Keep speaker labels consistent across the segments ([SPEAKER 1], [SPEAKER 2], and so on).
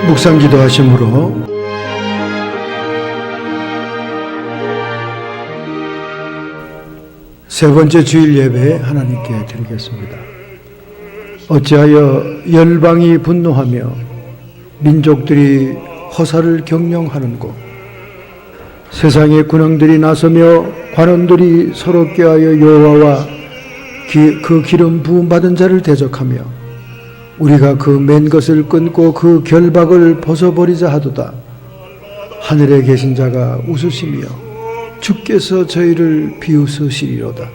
[SPEAKER 1] 묵상 기도하심으로 세 번째 주일 예배 하나님께 드리겠습니다. 어찌하여 열방이 분노하며 민족들이 허사를 경영하는고, 세상의 군왕들이 나서며 관원들이 서로 꾀하여 여호와와 그 기름 부음 받은 자를 대적하며 우리가 그 맨 것을 끊고 그 결박을 벗어버리자 하도다. 하늘에 계신 자가 웃으시며 주께서 저희를 비웃으시리로다.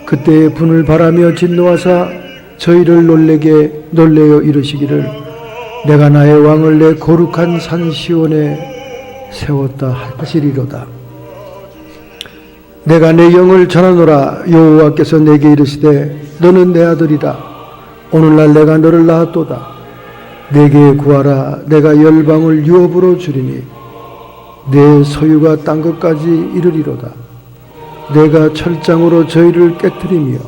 [SPEAKER 1] 그때 분을 바라며 진노하사 저희를 놀래어 이르시기를 내가 나의 왕을 내 거룩한 산 시온에 세웠다 하시리로다. 내가 내 영을 전하노라. 여호와께서 내게 이르시되 너는 내 아들이라. 오늘날 내가 너를 낳았도다. 내게 구하라. 내가 열방을 유업으로 주리니 내 소유가 땅 끝까지 이르리로다. 내가 철장으로 저희를 깨뜨리며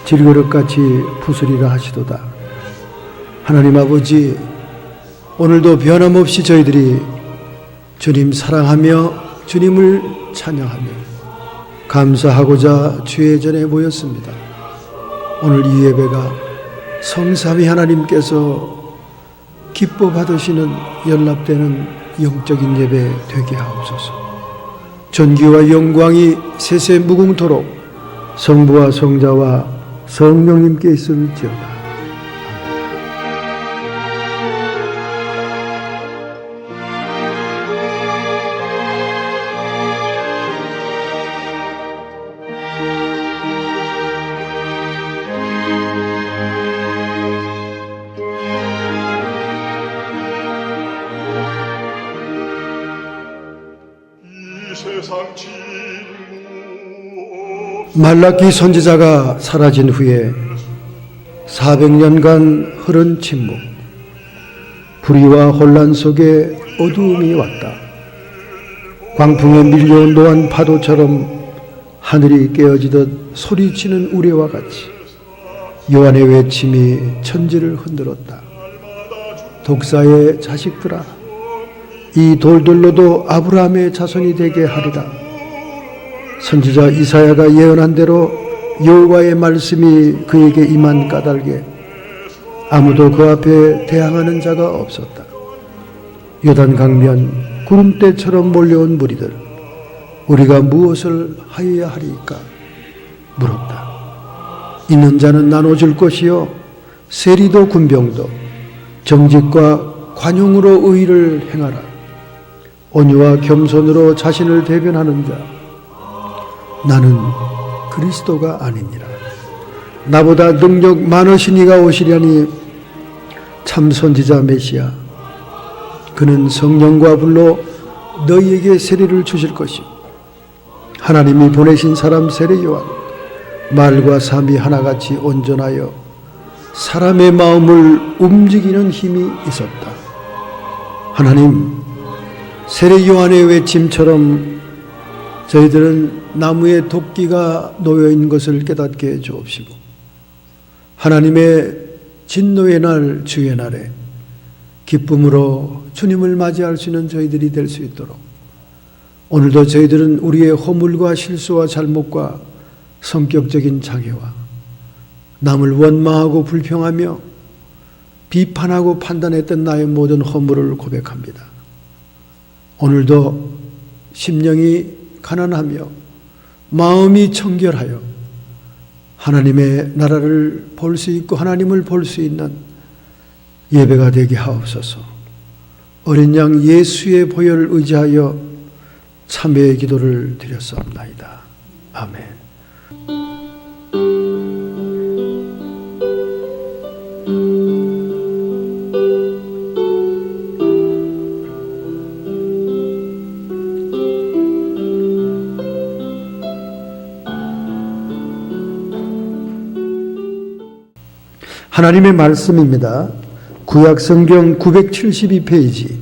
[SPEAKER 1] 질그릇같이 부수리라 하시도다. 하나님 아버지, 오늘도 변함없이 저희들이 주님 사랑하며 주님을 찬양하며 감사하고자 주의 전에 모였습니다. 오늘 이 예배가 성삼위 하나님께서 기뻐 받으시는 연락되는 영적인 예배 되게 하옵소서. 존귀와 영광이 세세 무궁토록 성부와 성자와 성령님께 있을지어다. 말라기 선지자가 사라진 후에 400년간 흐른 침묵, 불의와 혼란 속에 어두움이 왔다. 광풍에 밀려온 노한 파도처럼 하늘이 깨어지듯 소리치는 우레와 같이 요한의 외침이 천지를 흔들었다. 독사의 자식들아, 이 돌들로도 아브라함의 자손이 되게 하리라. 선지자 이사야가 예언한 대로 여호와의 말씀이 그에게 임한 까닭에 아무도 그 앞에 대항하는 자가 없었다. 요단 강변 구름대처럼 몰려온 무리들, 우리가 무엇을 하여야 하리까 물었다. 있는 자는 나눠줄 것이요 세리도 군병도 정직과 관용으로 의를 행하라. 온유와 겸손으로 자신을 대변하는 자, 나는 그리스도가 아니니라. 나보다 능력 많으신 이가 오시려니 참 선지자 메시아, 그는 성령과 불로 너희에게 세례를 주실 것이요 하나님이 보내신 사람 세례 요한, 말과 삶이 하나같이 온전하여 사람의 마음을 움직이는 힘이 있었다. 하나님, 세례 요한의 외침처럼 저희들은 나무에 도끼가 놓여있는 것을 깨닫게 해 주옵시고, 하나님의 진노의 날, 주의 날에 기쁨으로 주님을 맞이할 수 있는 저희들이 될 수 있도록, 오늘도 저희들은 우리의 허물과 실수와 잘못과 성격적인 장애와 남을 원망하고 불평하며 비판하고 판단했던 나의 모든 허물을 고백합니다. 오늘도 심령이 가난하며 마음이 청결하여 하나님의 나라를 볼 수 있고 하나님을 볼 수 있는 예배가 되게 하옵소서. 어린 양 예수의 보혈을 의지하여 참회의 기도를 드렸사옵나이다. 아멘. 하나님의 말씀입니다. 구약성경 972페이지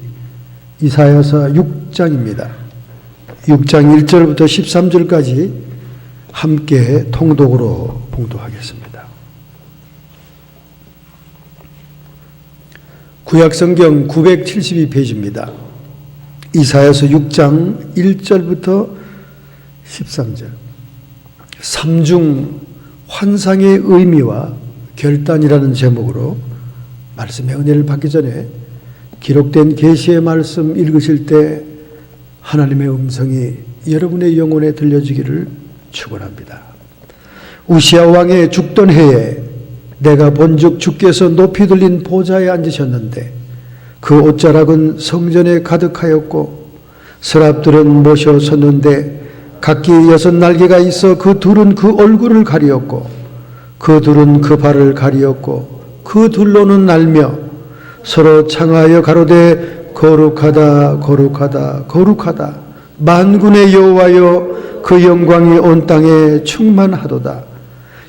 [SPEAKER 1] 이사야서 6장입니다. 6장 1절부터 13절까지 함께 통독으로 봉독하겠습니다. 구약성경 972페이지입니다. 이사야서 6장 1절부터 13절. 삼중 환상의 의미와 결단이라는 제목으로 말씀의 은혜를 받기 전에 기록된 계시의 말씀 읽으실 때 하나님의 음성이 여러분의 영혼에 들려지기를 축원합니다. 우시야 왕의 죽던 해에 내가 본즉 주께서 높이 들린 보좌에 앉으셨는데 그 옷자락은 성전에 가득하였고 서랍들은 모셔 섰는데 각기 6날개가 있어 그 둘은 그 얼굴을 가리었고 그 둘은 그 발을 가리었고 그 둘로는 날며 서로 창하여 가로되 거룩하다 거룩하다 거룩하다 만군의 여호와여 그 영광이 온 땅에 충만하도다.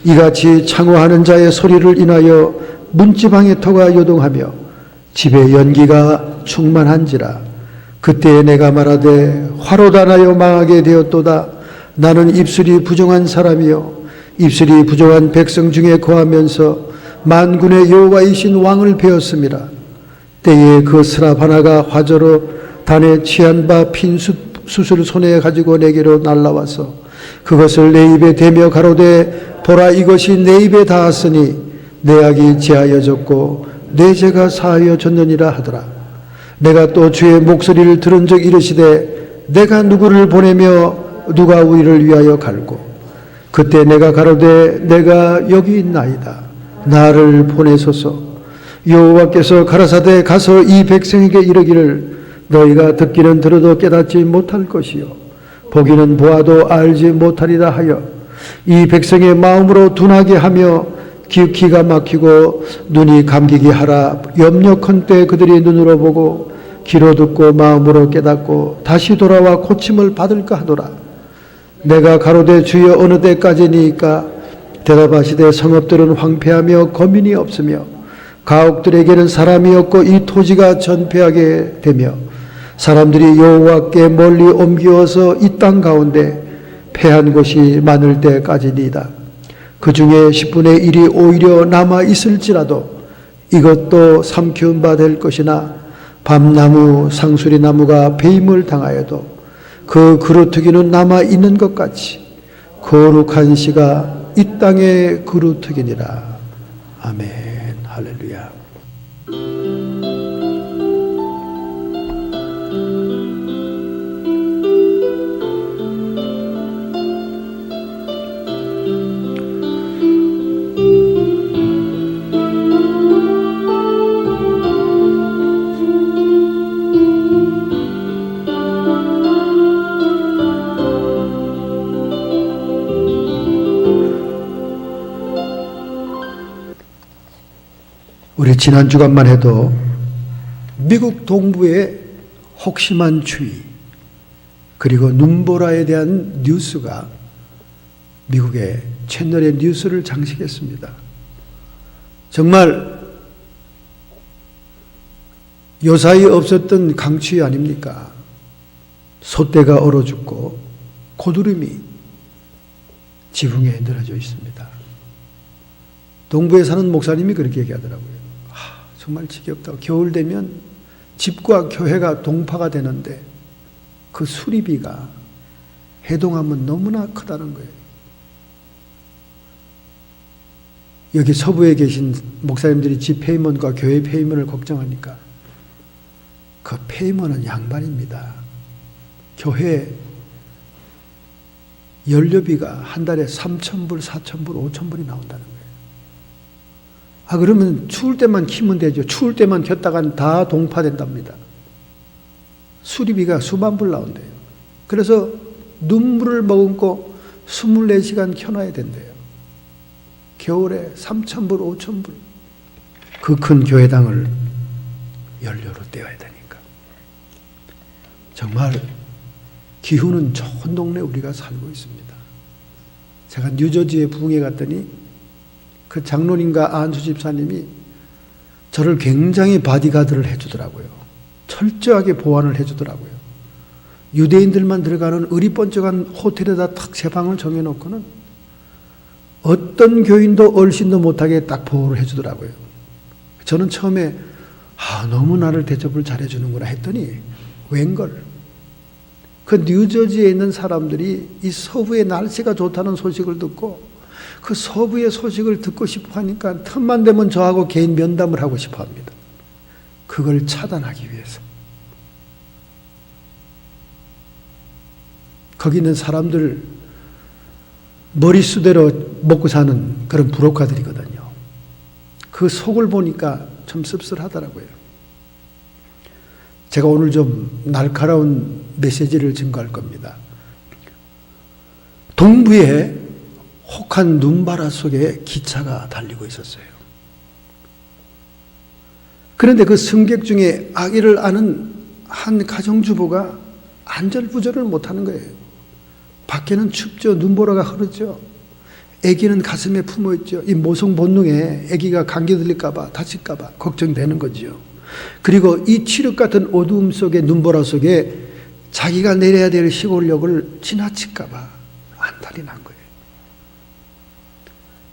[SPEAKER 1] 이같이 창호하는 자의 소리를 인하여 문지방의 터가 요동하며 집에 연기가 충만한지라. 그때 내가 말하되 화로다 나여 망하게 되었도다. 나는 입술이 부정한 사람이요 입술이 부정한 백성 중에 거하면서 만군의 여호와이신 왕을 배웠음이라. 때에 그 스랍 하나가 화저로 단에 취한 바 핀 숯을 손에 가지고 내게로 날라와서 그것을 내 입에 대며 가로되 보라 이것이 내 입에 닿았으니 내 악이 제하여졌고 내 죄가 사하여졌느니라 하더라. 내가 또 주의 목소리를 들은 적 이르시되 내가 누구를 보내며 누가 우리를 위하여 갈고 그때 내가 가로되 내가 여기 있나이다. 나를 보내소서. 여호와께서 가라사대 가서 이 백성에게 이르기를 너희가 듣기는 들어도 깨닫지 못할 것이요 보기는 보아도 알지 못하리라 하여 이 백성의 마음으로 둔하게 하며 기가 막히고 눈이 감기게 하라. 염려컨대 그들이 눈으로 보고 귀로 듣고 마음으로 깨닫고 다시 돌아와 고침을 받을까 하더라. 내가 가로되 주여 어느 때까지니까 대답하시되 성읍들은 황폐하며 거민이 없으며 가옥들에게는 사람이 없고 이 토지가 전폐하게 되며 사람들이 여호와께 멀리 옮기어서 이 땅 가운데 패한 곳이 많을 때까지니이다. 그 중에 10분의 1이 오히려 남아 있을지라도 이것도 삼키운 바 될 것이나 밤나무 상수리나무가 배임을 당하여도 그 그루터기는 남아 있는 것 같이 거룩한 씨가 이 땅의 그루터기니라. 아멘. 할렐루야. 우리 지난 주간만 해도 미국 동부의 혹심한 추위 그리고 눈보라에 대한 뉴스가 미국의 채널의 뉴스를 장식했습니다. 정말 요사이 없었던 강추위 아닙니까? 소떼가 얼어 죽고 고두름이 지붕에 늘어져 있습니다. 동부에 사는 목사님이 그렇게 얘기하더라고요. 정말 지겹다고. 겨울 되면 집과 교회가 동파가 되는데 그 수리비가 해동하면 너무나 크다는 거예요. 여기 서부에 계신 목사님들이 집 페이먼과 교회 페이먼을 걱정하니까 그 페이먼은 양반입니다. 교회 연료비가 한 달에 3,000불, 4,000불, 5,000불이 나온다는 거예요. 그러면 추울 때만 키면 되죠. 추울 때만 켰다간 다 동파된답니다. 수리비가 수만 불 나온대요. 그래서 눈물을 머금고 24시간 켜놔야 된대요. 겨울에 3,000불, 5,000불. 그 큰 교회당을 연료로 떼어야 되니까. 정말 기후는 좋은 동네 우리가 살고 있습니다. 제가 뉴저지에 부흥회 갔더니 그 장로님과 안수 집사님이 저를 굉장히 바디가드를 해주더라고요. 철저하게 보완을 해주더라고요. 유대인들만 들어가는 의리번쩍한 호텔에다 탁 제 방을 정해놓고는 어떤 교인도 얼씬도 못하게 딱 보호를 해주더라고요. 저는 처음에 너무 나를 대접을 잘해주는구나 했더니 웬걸. 그 뉴저지에 있는 사람들이 이 서부의 날씨가 좋다는 소식을 듣고 그 서부의 소식을 듣고 싶어 하니까 틈만 되면 저하고 개인 면담을 하고 싶어 합니다. 그걸 차단하기 위해서. 거기 있는 사람들 머릿수대로 먹고 사는 그런 부록가들이거든요. 그 속을 보니까 좀 씁쓸하더라고요. 제가 오늘 좀 날카로운 메시지를 증거할 겁니다. 동부에 혹한 눈바라 속에 기차가 달리고 있었어요. 그런데 그 승객 중에 아기를 아는 한 가정주부가 안절부절을 못하는 거예요. 밖에는 춥죠. 눈보라가 흐르죠. 아기는 가슴에 품어있죠. 이 모성 본능에 아기가 감기 들릴까봐 다칠까봐 걱정되는 거죠. 그리고 이 칠흑 같은 어두움 속에 눈보라 속에 자기가 내려야 될 시골역을 지나칠까봐 안달이 난 거예요.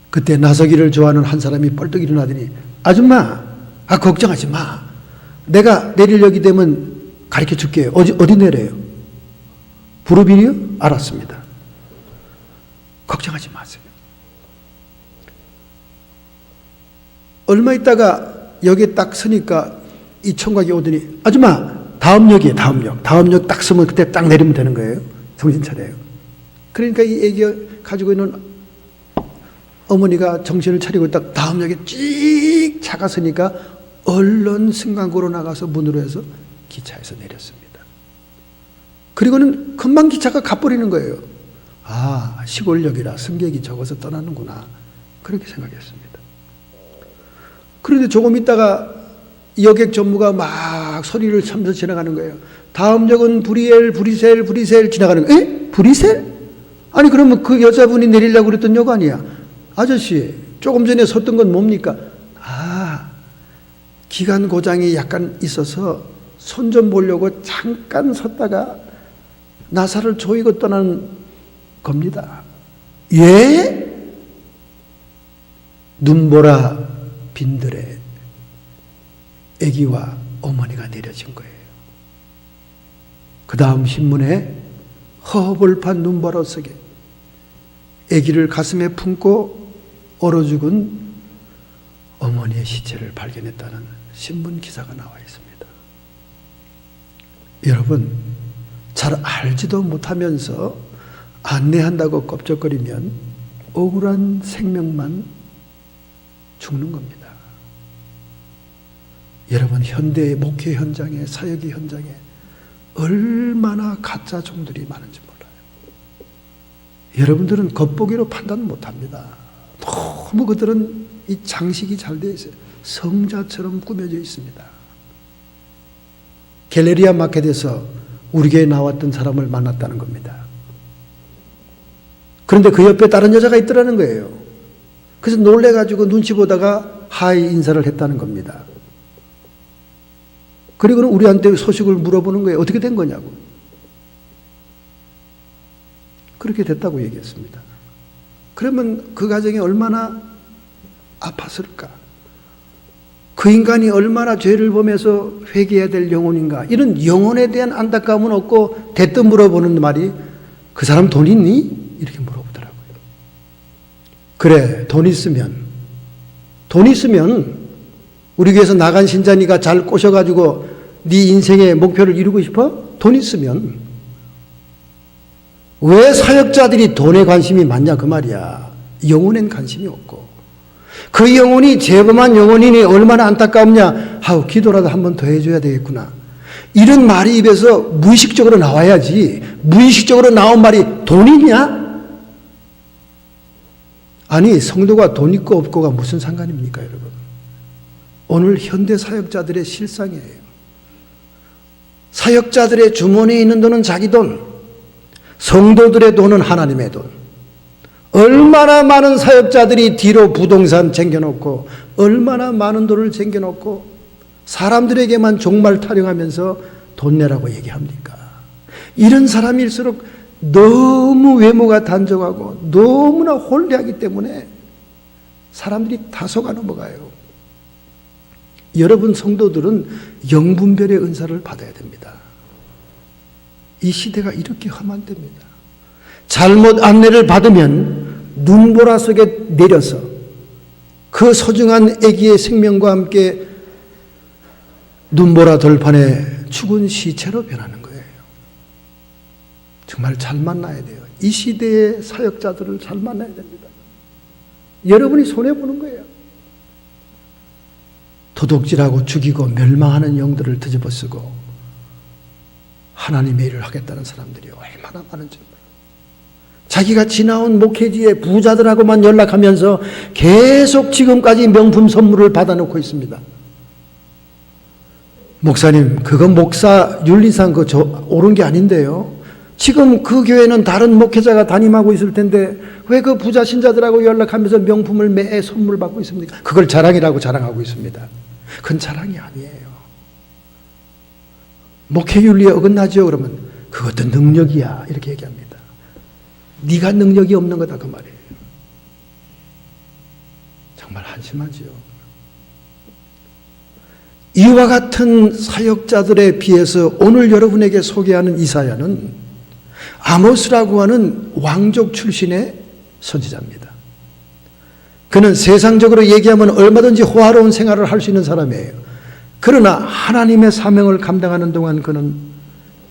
[SPEAKER 1] 그때 나서기를 좋아하는 한 사람이 벌떡 일어나더니 아줌마, 걱정하지 마. 내가 내릴 역이 되면 가르쳐 줄게요. 어디 내려요? 부르비리요? 알았습니다. 걱정하지 마세요. 얼마 있다가 역에 딱 서니까 이 총각이 오더니 아줌마 다음 역이에요. 다음 역 딱 서면 그때 딱 내리면 되는 거예요. 정신 차려요. 그러니까 이 애기가 가지고 있는 어머니가 정신을 차리고 딱 다음 역에 찍 차가 서니까 얼른 승강구로 나가서 문으로 해서 기차에서 내렸습니다. 그리고는 금방 기차가 가버리는 거예요. 시골역이라 승객이 적어서 떠나는구나. 그렇게 생각했습니다. 그런데 조금 있다가 여객 전무가 막 소리를 치면서 지나가는 거예요. 다음 역은 브리셀 지나가는 거예요. 에? 브리셀? 아니 그러면 그 여자분이 내리려고 그랬던 역 아니야. 아저씨 조금 전에 섰던 건 뭡니까? 기관 고장이 약간 있어서 손 좀 보려고 잠깐 섰다가 나사를 조이고 떠나는 겁니다. 예? 눈보라 빈들에 아기와 어머니가 내려진 거예요. 그 다음 신문에 허벌판 눈보라 속에 아기를 가슴에 품고 얼어 죽은 어머니의 시체를 발견했다는 신문 기사가 나와 있습니다. 여러분, 잘 알지도 못하면서 안내한다고 껍적거리면 억울한 생명만 죽는 겁니다. 여러분, 현대의 목회 현장에, 사역의 현장에 얼마나 가짜 종들이 많은지 몰라요. 여러분들은 겉보기로 판단 못합니다. 너무 그들은 이 장식이 잘 되어 있어요. 성자처럼 꾸며져 있습니다. 갤레리아 마켓에서 우리 교회에 나왔던 사람을 만났다는 겁니다. 그런데 그 옆에 다른 여자가 있더라는 거예요. 그래서 놀래가지고 눈치 보다가 하이 인사를 했다는 겁니다. 그리고는 우리한테 소식을 물어보는 거예요. 어떻게 된 거냐고. 그렇게 됐다고 얘기했습니다. 그러면 그 가정이 얼마나 아팠을까? 그 인간이 얼마나 죄를 범해서 회개해야 될 영혼인가? 이런 영혼에 대한 안타까움은 없고 대뜸 물어보는 말이 그 사람 돈 있니? 이렇게 물어보더라고요. 그래, 돈 있으면 우리 교회에서 나간 신자니가 잘 꼬셔가지고 네 인생의 목표를 이루고 싶어? 돈 있으면. 왜 사역자들이 돈에 관심이 많냐 그 말이야. 영혼엔 관심이 없고 그 영혼이 죄범한 영혼이니 얼마나 안타깝냐. 기도라도 한 번 더 해줘야 되겠구나. 이런 말이 입에서 무의식적으로 나와야지. 무의식적으로 나온 말이 돈 있냐? 아니, 성도가 돈 있고 없고가 무슨 상관입니까, 여러분? 오늘 현대 사역자들의 실상이에요. 사역자들의 주머니에 있는 돈은 자기 돈, 성도들의 돈은 하나님의 돈. 얼마나 많은 사역자들이 뒤로 부동산 챙겨놓고 얼마나 많은 돈을 챙겨놓고 사람들에게만 종말 타령하면서 돈 내라고 얘기합니까? 이런 사람일수록 너무 외모가 단정하고 너무나 홀리하기 때문에 사람들이 다 속아 넘어가요. 여러분 성도들은 영분별의 은사를 받아야 됩니다. 이 시대가 이렇게 험한 데입니다. 잘못 안내를 받으면 눈보라 속에 내려서 그 소중한 아기의 생명과 함께 눈보라 들판에 죽은 시체로 변하는 거예요. 정말 잘 만나야 돼요. 이 시대의 사역자들을 잘 만나야 됩니다. 여러분이 손해보는 거예요. 도둑질하고 죽이고 멸망하는 영들을 뒤집어쓰고 하나님의 일을 하겠다는 사람들이 얼마나 많은지 몰라요. 자기가 지나온 목회지의 부자들하고만 연락하면서 계속 지금까지 명품 선물을 받아놓고 있습니다. 목사님, 그건 목사 윤리상 옳은 게 아닌데요. 지금 그 교회는 다른 목회자가 담임하고 있을 텐데 왜 그 부자 신자들하고 연락하면서 명품을 매 선물 받고 있습니까? 그걸 자랑이라고 자랑하고 있습니다. 그건 자랑이 아니에요. 목회 윤리에 어긋나죠? 그러면 그것도 능력이야 이렇게 얘기합니다. 네가 능력이 없는 거다 그 말이에요. 정말 한심하지요. 이와 같은 사역자들에 비해서 오늘 여러분에게 소개하는 이사야는 아모스라고 하는 왕족 출신의 선지자입니다. 그는 세상적으로 얘기하면 얼마든지 호화로운 생활을 할 수 있는 사람이에요. 그러나 하나님의 사명을 감당하는 동안 그는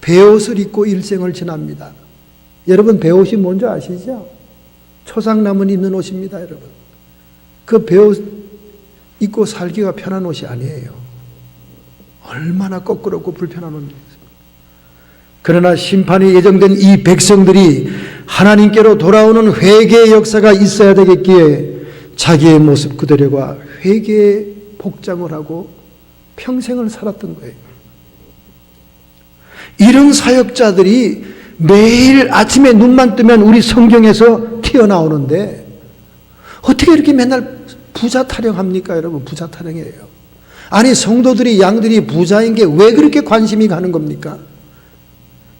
[SPEAKER 1] 베옷을 입고 일생을 지납니다. 여러분 베옷이 뭔지 아시죠? 초상남은 입는 옷입니다. 여러분 그 베옷 입고 살기가 편한 옷이 아니에요. 얼마나 거꾸롭고 불편한 옷입니다. 그러나 심판이 예정된 이 백성들이 하나님께로 돌아오는 회개의 역사가 있어야 되겠기에 자기의 모습 그대로가 회개의 복장을 하고 평생을 살았던 거예요. 이런 사역자들이 매일 아침에 눈만 뜨면 우리 성경에서 튀어나오는데 어떻게 이렇게 맨날 부자 타령합니까? 여러분 부자 타령이에요. 아니 성도들이 양들이 부자인 게 왜 그렇게 관심이 가는 겁니까?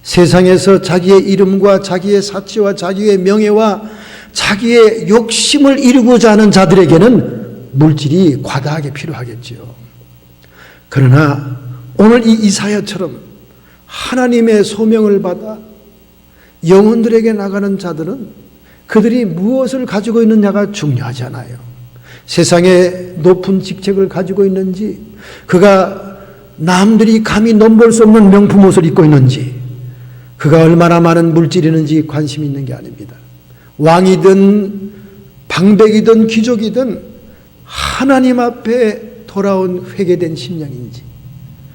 [SPEAKER 1] 세상에서 자기의 이름과 자기의 사치와 자기의 명예와 자기의 욕심을 이루고자 하는 자들에게는 물질이 과다하게 필요하겠지요. 그러나 오늘 이 이사야처럼 하나님의 소명을 받아 영혼들에게 나가는 자들은 그들이 무엇을 가지고 있느냐가 중요하지 않아요. 세상에 높은 직책을 가지고 있는지, 그가 남들이 감히 넘볼 수 없는 명품 옷을 입고 있는지, 그가 얼마나 많은 물질이 있는지 관심이 있는 게 아닙니다. 왕이든 방백이든 귀족이든 하나님 앞에 돌아온 회개된 심령인지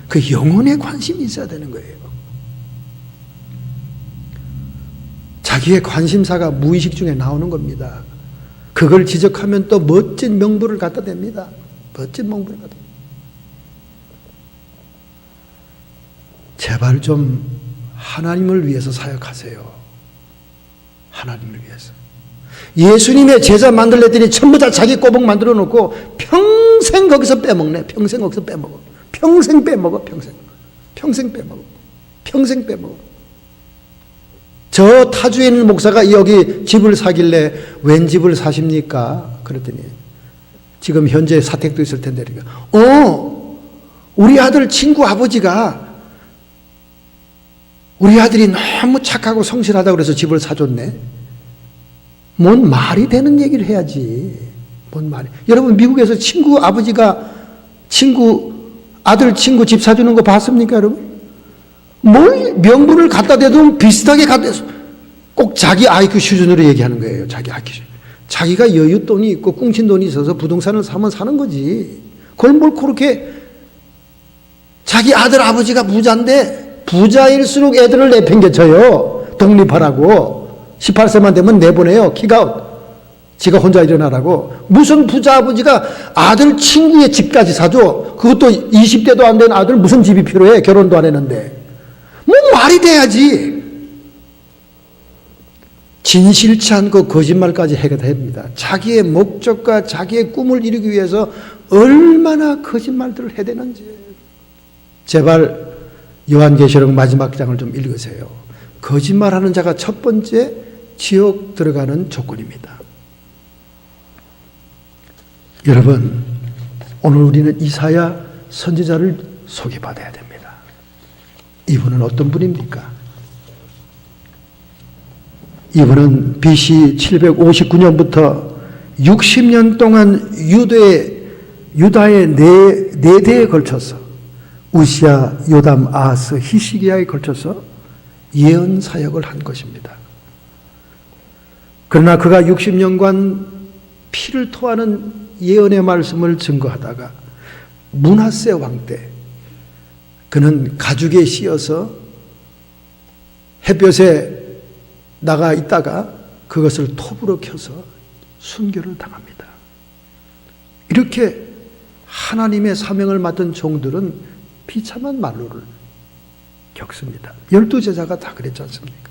[SPEAKER 1] 그 영혼에 관심이 있어야 되는 거예요. 자기의 관심사가 무의식 중에 나오는 겁니다. 그걸 지적하면 또 멋진 명부를 갖다 댑니다. 멋진 명부를 갖다 댑니다. 제발 좀 하나님을 위해서 사역하세요. 하나님을 위해서. 예수님의 제자 만들랬더니 전부 다 자기 꼬북 만들어 놓고 평생 거기서 빼먹네. 평생 거기서 빼먹어. 평생 빼먹어. 평생 빼먹어. 평생 빼먹어. 저 타주에 있는 목사가 여기 집을 사길래 웬 집을 사십니까? 그랬더니 지금 현재 사택도 있을 텐데 우리 아들 친구 아버지가 우리 아들이 너무 착하고 성실하다고 그래서 집을 사줬네. 뭔 말이 되는 얘기를 해야지. 뭔 말이. 여러분 미국에서 친구 아버지가 아들 친구 집 사주는 거 봤습니까 여러분? 뭘 명분을 갖다 대도 비슷하게 갖다 꼭 자기 IQ 수준으로 얘기하는 거예요. 자기 IQ 수준. 자기가 여윳돈이 있고 꿍친돈이 있어서 부동산을 사면 사는 거지. 그걸 뭘 그렇게 자기 아들 아버지가 부자인데 부자일수록 애들을 내팽개쳐요. 독립하라고. 18세만 되면 내보내요. 킥아웃. 지가 혼자 일어나라고. 무슨 부자 아버지가 아들 친구의 집까지 사줘. 그것도 20대도 안 된 아들 무슨 집이 필요해. 결혼도 안 했는데. 뭐 말이 돼야지. 진실치 않고 거짓말까지 해야 됩니다. 자기의 목적과 자기의 꿈을 이루기 위해서 얼마나 거짓말들을 해야 되는지. 제발 요한계시록 마지막 장을 좀 읽으세요. 거짓말하는 자가 첫 번째 지옥 들어가는 조건입니다. 여러분 오늘 우리는 이사야 선지자를 소개받아야 됩니다. 이분은 어떤 분입니까? 이분은 BC 759년부터 60년 동안 유다의 네 대에 걸쳐서 우시야, 요담, 아하스, 히시기야에 걸쳐서 예언 사역을 한 것입니다. 그러나 그가 60년간 피를 토하는 예언의 말씀을 증거하다가 므낫세 왕 때 그는 가죽에 씌어서 햇볕에 나가 있다가 그것을 톱으로 켜서 순교를 당합니다. 이렇게 하나님의 사명을 맡은 종들은 비참한 말로를 겪습니다. 12제자가 다 그랬지 않습니까?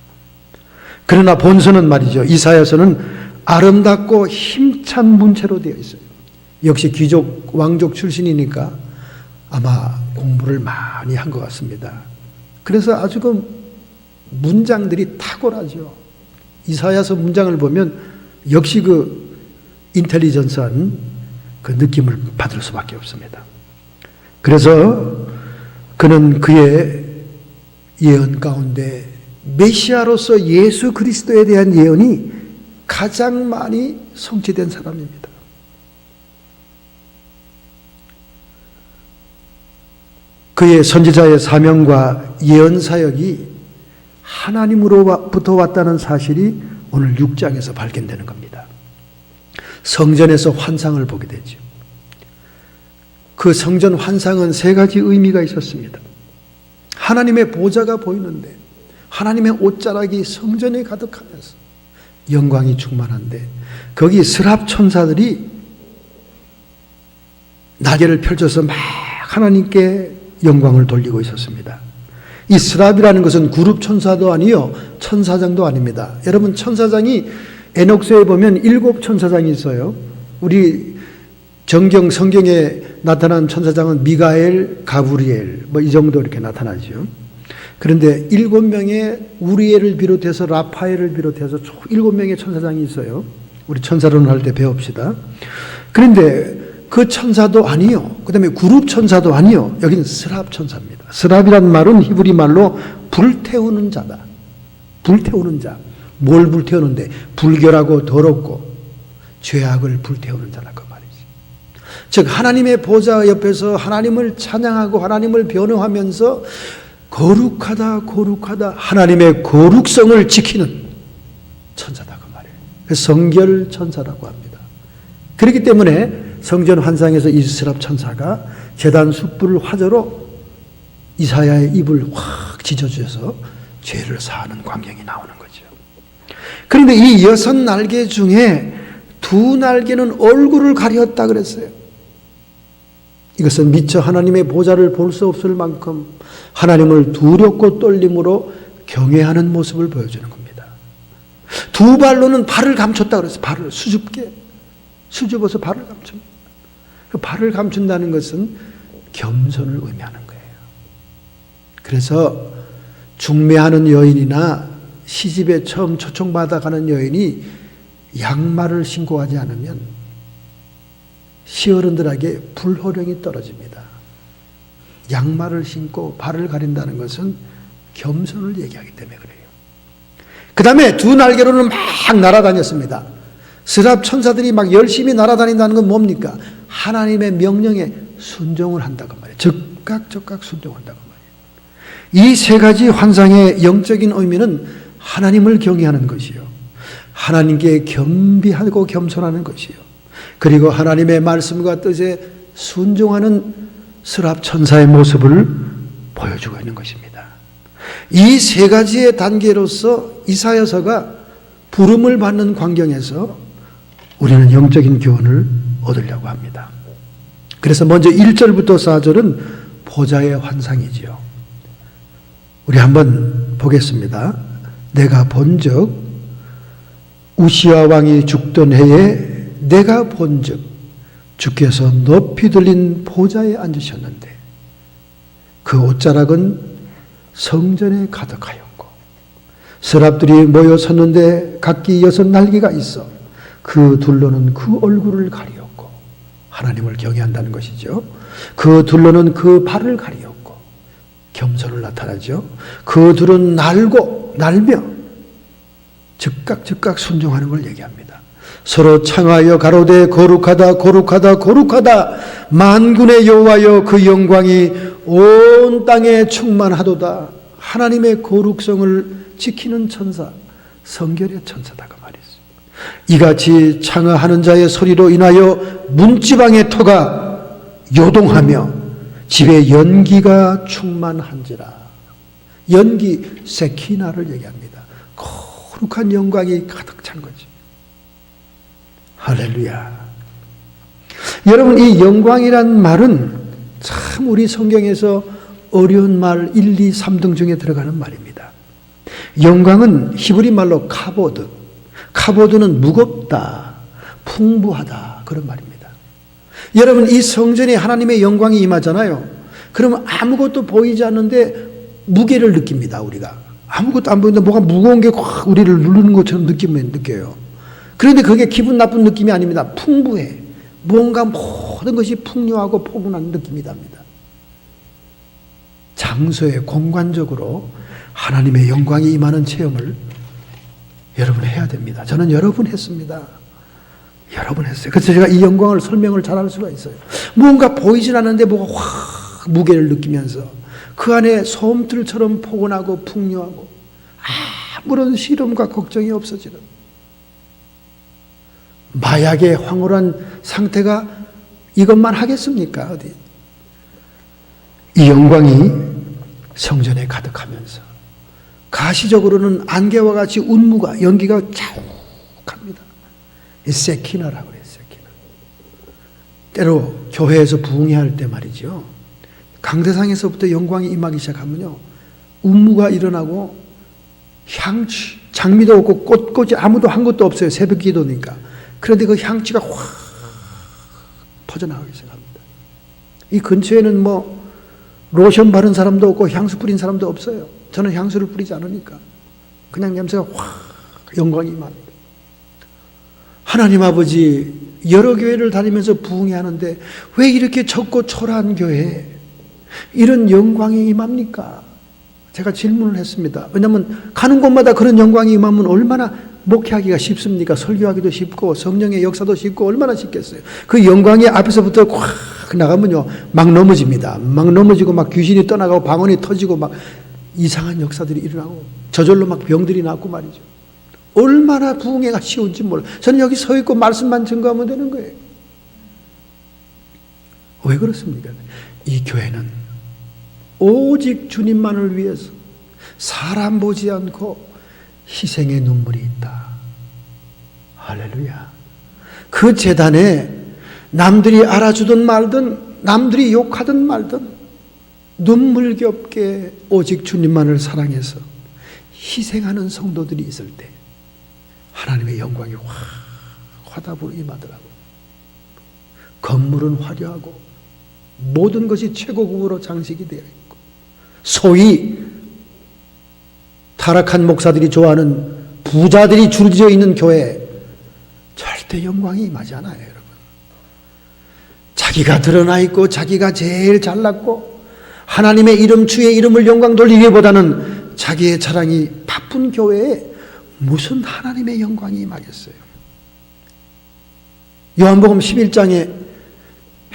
[SPEAKER 1] 그러나 본서는 말이죠. 이사야서는 아름답고 힘찬 문체로 되어 있어요. 역시 귀족, 왕족 출신이니까 아마 공부를 많이 한 것 같습니다. 그래서 아주 그 문장들이 탁월하죠. 이사야서 문장을 보면 역시 그 인텔리전스한 그 느낌을 받을 수밖에 없습니다. 그래서 그는 그의 예언 가운데 메시아로서 예수 그리스도에 대한 예언이 가장 많이 성취된 사람입니다. 그의 선지자의 사명과 예언 사역이 하나님으로부터 왔다는 사실이 오늘 6장에서 발견되는 겁니다. 성전에서 환상을 보게 되죠. 그 성전 환상은 세 가지 의미가 있었습니다. 하나님의 보좌가 보이는데 하나님의 옷자락이 성전에 가득하면서 영광이 충만한데 거기 스랍 천사들이 날개를 펼쳐서 막 하나님께 영광을 돌리고 있었습니다. 이 스랍이라는 것은 그룹 천사도 아니요 천사장도 아닙니다. 여러분 천사장이 에녹서에 보면 7 천사장이 있어요. 우리 성경에 나타난 천사장은 미가엘, 가브리엘 뭐 이 정도 이렇게 나타나죠. 그런데 7명의 우리엘을 비롯해서 라파엘을 비롯해서 총 7명의 천사장이 있어요. 우리 천사론을 할 때 배웁시다. 그런데 그 천사도 아니요. 그 다음에 그룹 천사도 아니요. 여기는 스랍 천사입니다. 스랍이란 말은 히브리 말로 불태우는 자다. 불태우는 자. 뭘 불태우는데? 불결하고 더럽고 죄악을 불태우는 자라 그 말이지. 즉 하나님의 보좌 옆에서 하나님을 찬양하고 하나님을 변호하면서 거룩하다 거룩하다 하나님의 거룩성을 지키는 천사다 그 말이에요. 성결 천사라고 합니다. 그렇기 때문에 성전 환상에서 이 스랍 천사가 제단 숯불을 화저로 이사야의 입을 확 찢어주셔서 죄를 사하는 광경이 나오는 거죠. 그런데 이 6날개 중에 2날개는 얼굴을 가렸다 그랬어요. 이것은 미처 하나님의 보좌를 볼 수 없을 만큼 하나님을 두렵고 떨림으로 경외하는 모습을 보여주는 겁니다. 2발로는 발을 감췄다 그랬어요. 발을 수줍어서 발을 감춥니다. 그 발을 감춘다는 것은 겸손을 의미하는 거예요. 그래서 중매하는 여인이나 시집에 처음 초청받아 가는 여인이 양말을 신고 가지 않으면 시어른들에게 불호령이 떨어집니다. 양말을 신고 발을 가린다는 것은 겸손을 얘기하기 때문에 그래요. 그 다음에 2날개로는 막 날아다녔습니다. 스랍 천사들이 막 열심히 날아다닌다는 건 뭡니까? 하나님의 명령에 순종을 한다고 말이에요. 즉각 순종한다고 말이에요. 이 세 가지 환상의 영적인 의미는 하나님을 경외하는 것이요, 하나님께 겸비하고 겸손하는 것이요, 그리고 하나님의 말씀과 뜻에 순종하는 스랍 천사의 모습을 보여주고 있는 것입니다. 이 세 가지의 단계로서 이사야서가 부름을 받는 광경에서 우리는 영적인 교훈을 얻으려고 합니다. 그래서 먼저 1절부터 4절은 보좌의 환상이지요. 우리 한번 보겠습니다. 내가 본즉 우시야 왕이 죽던 해에 내가 본즉 주께서 높이 들린 보좌에 앉으셨는데 그 옷자락은 성전에 가득하였고 스랍들이 모여 섰는데 각기 6 날개가 있어 그 둘로는 그 얼굴을 가리었고 하나님을 경외한다는 것이죠. 그 둘로는 그 발을 가리었고 겸손을 나타나죠. 그 둘은 날며 즉각 순종하는 걸 얘기합니다. 서로 창하여 가로되 거룩하다 거룩하다 거룩하다 만군의 여호와여 그 영광이 온 땅에 충만하도다. 하나님의 거룩성을 지키는 천사, 성결의 천사다 그 말이죠. 이같이 창하하는 자의 소리로 인하여 문지방의 터가 요동하며 집에 연기가 충만한지라. 연기, 세키나를 얘기합니다. 거룩한 영광이 가득 찬 거지. 할렐루야. 여러분, 이 영광이란 말은 참 우리 성경에서 어려운 말 1, 2, 3등 중에 들어가는 말입니다. 영광은 히브리 말로 카보드. 카보드는 무겁다, 풍부하다 그런 말입니다. 여러분, 이 성전에 하나님의 영광이 임하잖아요. 그러면 아무것도 보이지 않는데 무게를 느낍니다. 우리가 아무것도 안 보이는데 뭐가 무거운 게 확 우리를 누르는 것처럼 느껴요. 그런데 그게 기분 나쁜 느낌이 아닙니다. 풍부해. 뭔가 모든 것이 풍요하고 포근한 느낌이 납니다. 장소에 공간적으로 하나님의 영광이 임하는 체험을 여러분 해야 됩니다. 저는 여러 번 했습니다. 여러 번 했어요. 그래서 제가 이 영광을 설명을 잘할 수가 있어요. 뭔가 보이진 않는데 뭐가 확 무게를 느끼면서 그 안에 솜틀처럼 포근하고 풍요하고 아무런 시름과 걱정이 없어지는 마약의 황홀한 상태가 이것만 하겠습니까? 어디? 이 영광이 성전에 가득하면서 가시적으로는 안개와 같이 운무가 연기가 자욱합니다. 이 세키나라고 그래요. 세키나. 때로 교회에서 부흥회 할 때 말이죠. 강대상에서부터 영광이 임하기 시작하면요, 운무가 일어나고 향취, 장미도 없고 꽃꽂이 아무도 한 것도 없어요. 새벽 기도니까. 그런데 그 향취가 확 퍼져나가기 시작합니다. 이 근처에는 뭐 로션 바른 사람도 없고 향수 뿌린 사람도 없어요. 저는 향수를 뿌리지 않으니까 그냥 냄새가 확 영광이 임합니다. 하나님 아버지, 여러 교회를 다니면서 부흥회 하는데 왜 이렇게 적고 초라한 교회에 이런 영광이 임합니까? 제가 질문을 했습니다. 왜냐하면 가는 곳마다 그런 영광이 임하면 얼마나 목회하기가 쉽습니까? 설교하기도 쉽고 성령의 역사도 쉽고 얼마나 쉽겠어요. 그 영광이 앞에서부터 확 나가면요, 막 넘어집니다. 막 넘어지고 막 귀신이 떠나가고 방언이 터지고 막 이상한 역사들이 일어나고 저절로 막 병들이 낫고 말이죠. 얼마나 부흥회가 쉬운지 몰라요. 저는 여기 서 있고 말씀만 증거하면 되는 거예요. 왜 그렇습니까? 이 교회는 오직 주님만을 위해서 사람 보지 않고 희생의 눈물이 있다. 할렐루야. 그 제단에 남들이 알아주든 말든 남들이 욕하든 말든 눈물겹게 오직 주님만을 사랑해서 희생하는 성도들이 있을 때 하나님의 영광이 확 화답으로 임하더라고요. 건물은 화려하고 모든 것이 최고급으로 장식이 되어 있고 소위 타락한 목사들이 좋아하는 부자들이 줄지어 있는 교회에 절대 영광이 임하지 않아요, 여러분. 자기가 드러나 있고 자기가 제일 잘났고 하나님의 이름, 주의 이름을 영광 돌리기보다는 자기의 자랑이 바쁜 교회에 무슨 하나님의 영광이 임하겠어요. 요한복음 11장에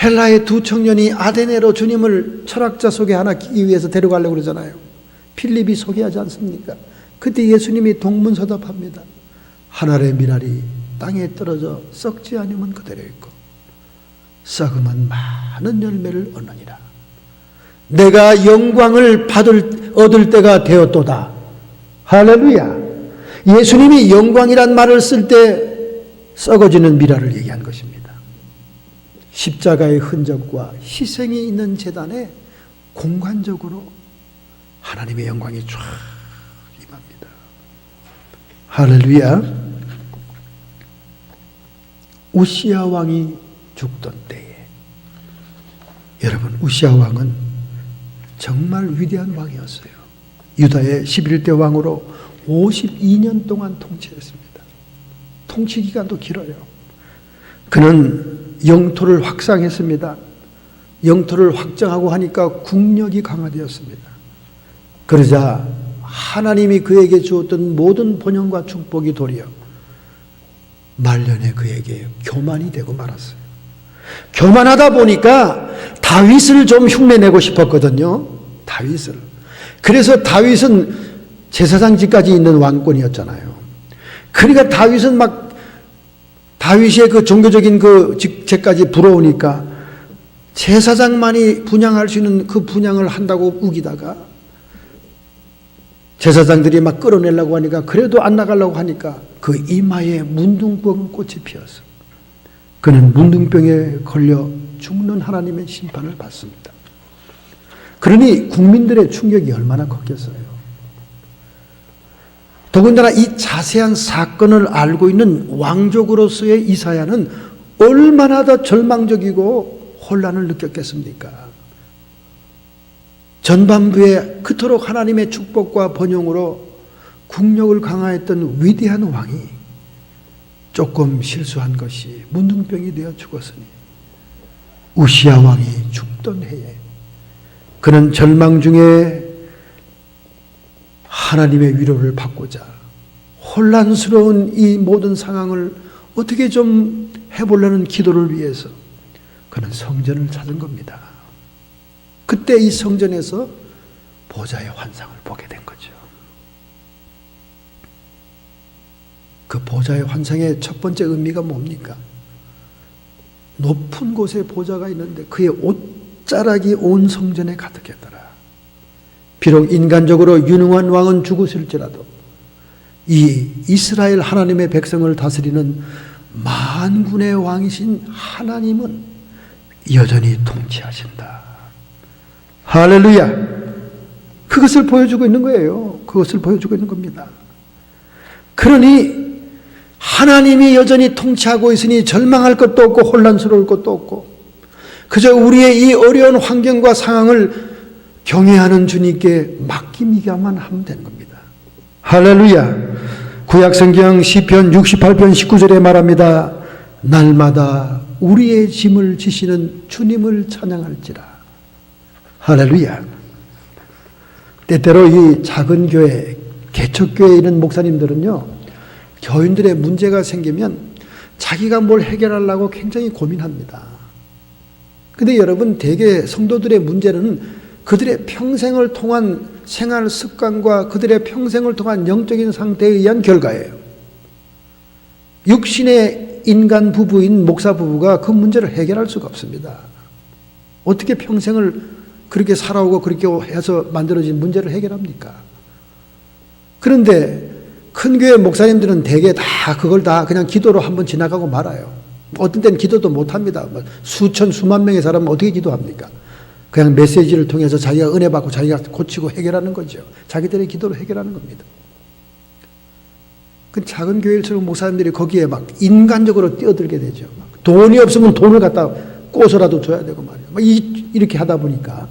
[SPEAKER 1] 헬라의 두 청년이 아데네로 주님을 철학자 소개하기 위해서 데려가려고 그러잖아요. 필립이 소개하지 않습니까? 그때 예수님이 동문서답합니다. 하늘의 미랄이 땅에 떨어져 썩지 않으면 그대로 있고 썩으면 많은 열매를 얻느니라. 내가 영광을 얻을 때가 되었도다. 할렐루야. 예수님이 영광이란 말을 쓸 때 썩어지는 미랄을 얘기한 것입니다. 십자가의 흔적과 희생이 있는 제단에 공간적으로 하나님의 영광이 쫙 임합니다. 할렐루야. 우시야 왕이 죽던 때에, 여러분, 우시야 왕은 정말 위대한 왕이었어요. 유다의 11대 왕으로 52년 동안 통치했습니다. 통치 기간도 길어요. 그는 영토를 확장했습니다. 영토를 확장하고 하니까 국력이 강화되었습니다. 그러자 하나님이 그에게 주었던 모든 번영과 축복이 도리어 말년에 그에게 교만이 되고 말았어요. 교만하다 보니까 다윗을 좀 흉내내고 싶었거든요. 다윗을. 그래서 다윗은 제사장직까지 있는 왕권이었잖아요. 그러니까 다윗은 막 다윗의 그 종교적인 그 직책까지 부러우니까 제사장만이 분향할 수 있는 그 분향을 한다고 우기다가 제사장들이 막 끌어내려고 하니까 그래도 안 나가려고 하니까 그 이마에 문둥병 꽃이 피었어. 그는 문둥병에 걸려 죽는 하나님의 심판을 받습니다. 그러니 국민들의 충격이 얼마나 컸겠어요. 더군다나 이 자세한 사건을 알고 있는 왕족으로서의 이사야는 얼마나 더 절망적이고 혼란을 느꼈겠습니까? 전반부에 그토록 하나님의 축복과 번영으로 국력을 강화했던 위대한 왕이 조금 실수한 것이 문둥병이 되어 죽었으니 우시야 왕이 죽던 해에 그는 절망 중에 하나님의 위로를 받고자 혼란스러운 이 모든 상황을 어떻게 좀 해보려는 기도를 위해서 그는 성전을 찾은 겁니다. 그때 이 성전에서 보좌의 환상을 보게 된 거죠. 그 보좌의 환상의 첫 번째 의미가 뭡니까? 높은 곳에 보좌가 있는데 그의 옷자락이 온 성전에 가득했더라. 비록 인간적으로 유능한 왕은 죽었을지라도 이 이스라엘 하나님의 백성을 다스리는 만군의 왕이신 하나님은 여전히 통치하신다. 할렐루야. 그것을 보여주고 있는 거예요. 그것을 보여주고 있는 겁니다. 그러니 하나님이 여전히 통치하고 있으니 절망할 것도 없고 혼란스러울 것도 없고 그저 우리의 이 어려운 환경과 상황을 경외하는 주님께 맡기기만 하면 되는 겁니다. 할렐루야. 구약성경 시편 68편 19절에 말합니다. 날마다 우리의 짐을 지시는 주님을 찬양할지라. 할렐루야. 때때로 이 작은 교회, 개척교회에 있는 목사님들은요, 교인들의 문제가 생기면 자기가 뭘 해결하려고 굉장히 고민합니다. 근데 여러분, 대개 성도들의 문제는 그들의 평생을 통한 생활 습관과 그들의 평생을 통한 영적인 상태에 의한 결과예요. 육신의 인간 부부인 목사 부부가 그 문제를 해결할 수가 없습니다. 어떻게 평생을 그렇게 살아오고 그렇게 해서 만들어진 문제를 해결합니까? 그런데 큰 교회 목사님들은 대개 다 그걸 다 그냥 기도로 한번 지나가고 말아요. 어떤 때는 기도도 못합니다. 수천 수만 명의 사람은 어떻게 기도합니까? 그냥 메시지를 통해서 자기가 은혜 받고 자기가 고치고 해결하는 거죠. 자기들의 기도로 해결하는 겁니다. 그 작은 교회일수록 목사님들이 거기에 막 인간적으로 뛰어들게 되죠. 돈이 없으면 돈을 갖다 꿔서라도 줘야 되고 말이에요. 이렇게 하다 보니까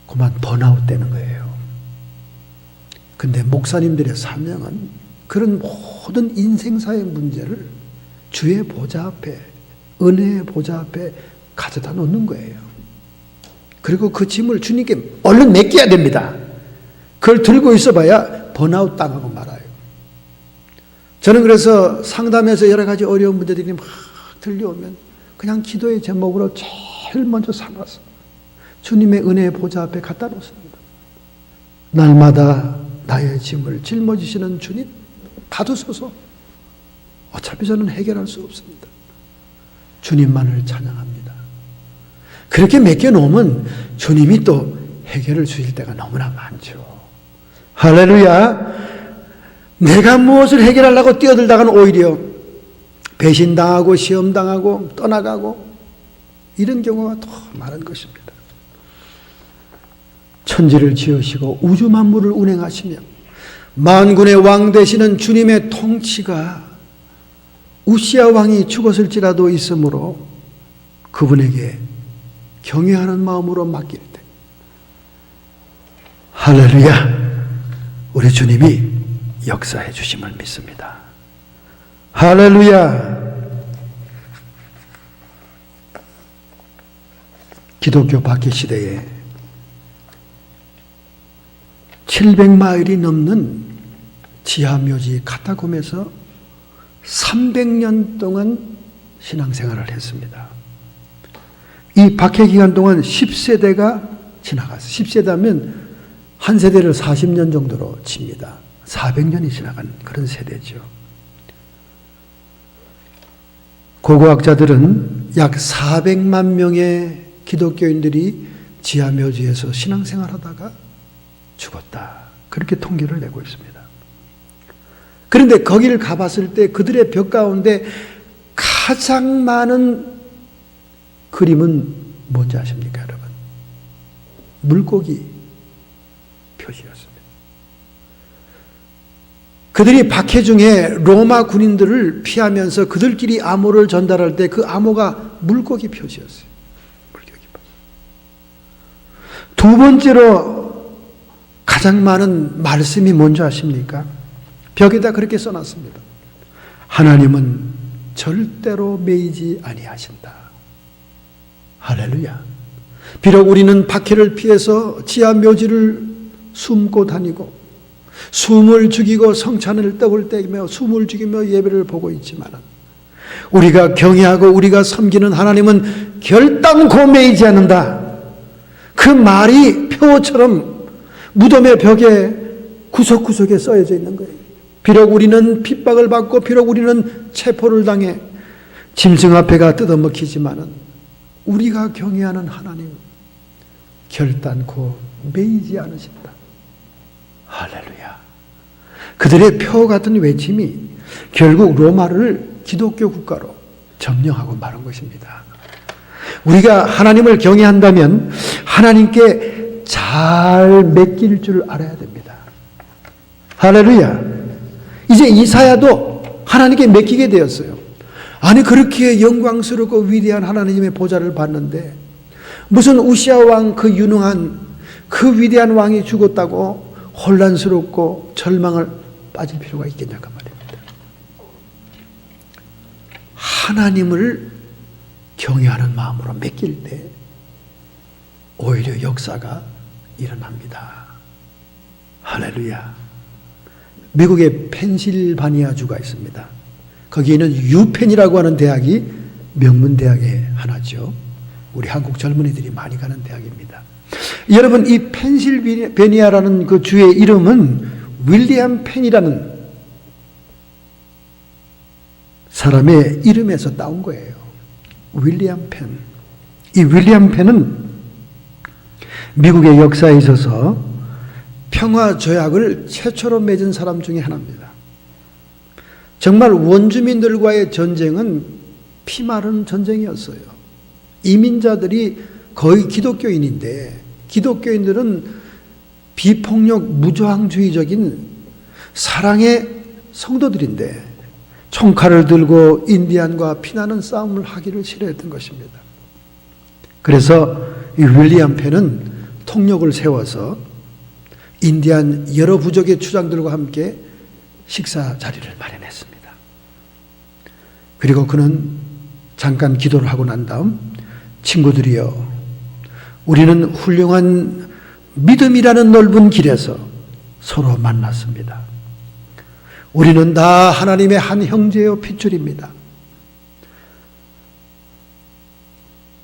[SPEAKER 1] 그만 번아웃 되는 거예요. 근데 목사님들의 사명은 그런 모든 인생사의 문제를 주의 보좌 앞에, 은혜의 보좌 앞에 가져다 놓는 거예요. 그리고 그 짐을 주님께 얼른 맡겨야 됩니다. 그걸 들고 있어 봐야 번아웃 당하고 말아요. 저는 그래서 상담에서 여러 가지 어려운 문제들이 막 들려오면 그냥 기도의 제목으로 제일 먼저 삼아서 주님의 은혜의 보좌 앞에 갖다 놓습니다. 날마다 나의 짐을 짊어지시는 주님 받으소서. 어차피 저는 해결할 수 없습니다. 주님만을 찬양합니다. 그렇게 맡겨놓으면 주님이 또 해결을 주실 때가 너무나 많죠. 할렐루야. 내가 무엇을 해결하려고 뛰어들다가는 오히려 배신당하고 시험당하고 떠나가고 이런 경우가 더 많은 것입니다. 천지를 지으시고 우주 만물을 운행하시며 만군의 왕 되시는 주님의 통치가 우시야 왕이 죽었을지라도 있으므로 그분에게 경외하는 마음으로 맡길 때 할렐루야. 우리 주님이 역사해 주심을 믿습니다. 할렐루야. 기독교 박해 시대에 700마일이 넘는 지하묘지 카타콤에서 300년 동안 신앙생활을 했습니다. 이 박해 기간 동안 10세대가 지나갔어요. 10세대면 한 세대를 40년 정도로 칩니다. 400년이 지나간 그런 세대죠. 고고학자들은 약 400만 명의 기독교인들이 지하묘지에서 신앙생활하다가 죽었다. 그렇게 통계를 내고 있습니다. 그런데 거기를 가봤을 때 그들의 벽 가운데 가장 많은 그림은 뭔지 아십니까, 여러분? 물고기 표시였습니다. 그들이 박해 중에 로마 군인들을 피하면서 그들끼리 암호를 전달할 때 그 암호가 물고기 표시였어요. 물고기 표시. 두 번째로 가장 많은 말씀이 뭔지 아십니까? 벽에다 그렇게 써놨습니다. 하나님은 절대로 매이지 아니하신다. 할렐루야. 비록 우리는 박해를 피해서 지하 묘지를 숨고 다니고 숨을 죽이고 성찬을 떡을 떼며 숨을 죽이며 예배를 보고 있지만 우리가 경외하고 우리가 섬기는 하나님은 결단코 매이지 않는다. 그 말이 표어처럼 무덤의 벽에 구석구석에 써여져 있는 거예요. 비록 우리는 핍박을 받고 비록 우리는 체포를 당해 짐승 앞에가 뜯어먹히지만은 우리가 경외하는 하나님 결단코 매이지 않으신다. 할렐루야. 그들의 표 같은 외침이 결국 로마를 기독교 국가로 점령하고 마는 것입니다. 우리가 하나님을 경외한다면 하나님께 잘 맡길 줄 알아야 됩니다. 할렐루야. 이제 이사야도 하나님께 맡기게 되었어요. 아니 그렇게 영광스럽고 위대한 하나님의 보좌를 봤는데 무슨 우시아 왕 그 유능한 그 위대한 왕이 죽었다고 혼란스럽고 절망을 빠질 필요가 있겠냐고 말입니다. 하나님을 경외하는 마음으로 맡길 때 오히려 역사가 일어납니다. 할렐루야. 미국의 펜실바니아주가 있습니다. 거기에는 유펜이라고 하는 대학이 명문대학의 하나죠. 우리 한국 젊은이들이 많이 가는 대학입니다. 여러분, 이 펜실베니아라는 그 주의 이름은 윌리엄 펜이라는 사람의 이름에서 따온 거예요. 윌리엄 펜. 이 윌리엄 펜은 미국의 역사에 있어서 평화 조약을 최초로 맺은 사람 중에 하나입니다. 정말 원주민들과의 전쟁은 피마른 전쟁이었어요. 이민자들이 거의 기독교인인데 기독교인들은 비폭력 무저항주의적인 사랑의 성도들인데 총칼을 들고 인디안과 피나는 싸움을 하기를 싫어했던 것입니다. 그래서 이 윌리엄 펜은 통역을 세워서 인디안 여러 부족의 추장들과 함께 식사 자리를 마련했습니다. 그리고 그는 잠깐 기도를 하고 난 다음 친구들이여 우리는 훌륭한 믿음이라는 넓은 길에서 서로 만났습니다. 우리는 다 하나님의 한 형제요 핏줄입니다.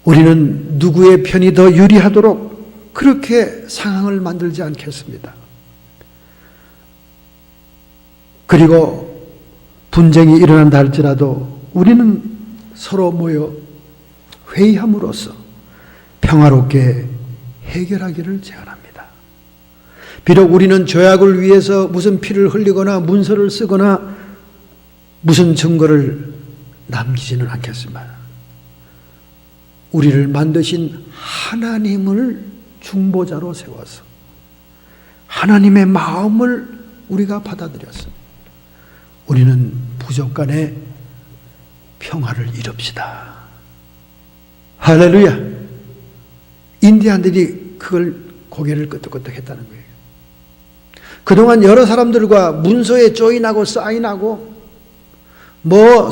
[SPEAKER 1] 우리는 누구의 편이 더 유리하도록 그렇게 상황을 만들지 않겠습니다. 그리고 분쟁이 일어난다 할지라도 우리는 서로 모여 회의함으로써 평화롭게 해결하기를 제안합니다. 비록 우리는 조약을 위해서 무슨 피를 흘리거나 문서를 쓰거나 무슨 증거를 남기지는 않겠지만 우리를 만드신 하나님을 중보자로 세워서 하나님의 마음을 우리가 받아들여서 우리는 부족 간의 평화를 이룹시다. 할렐루야. 인디안들이 그걸 고개를 끄덕끄덕 했다는 거예요. 그동안 여러 사람들과 문서에 조인하고 사인하고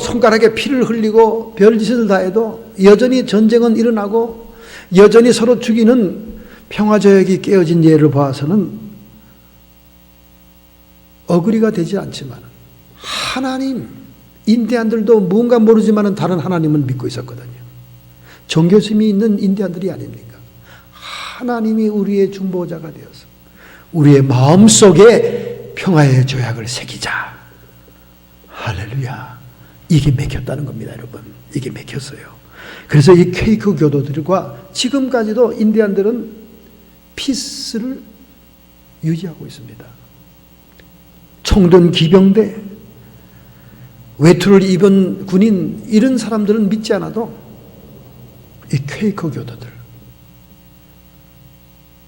[SPEAKER 1] 손가락에 피를 흘리고 별짓을 다 해도 여전히 전쟁은 일어나고 여전히 서로 죽이는 평화조약이 깨어진 예를 봐서는 어그리가 되지 않지만 하나님, 인디안들도 뭔가 모르지만 다른 하나님을 믿고 있었거든요. 종교심이 있는 인디안들이 아닙니까? 하나님이 우리의 중보자가 되어서 우리의 마음속에 평화의 조약을 새기자. 할렐루야. 이게 맥혔다는 겁니다, 여러분. 이게 맥혔어요. 그래서 이 퀘이크 교도들과 지금까지도 인디안들은 피스를 유지하고 있습니다. 총든 기병대, 외투를 입은 군인, 이런 사람들은 믿지 않아도 이 퀘이크 교도들,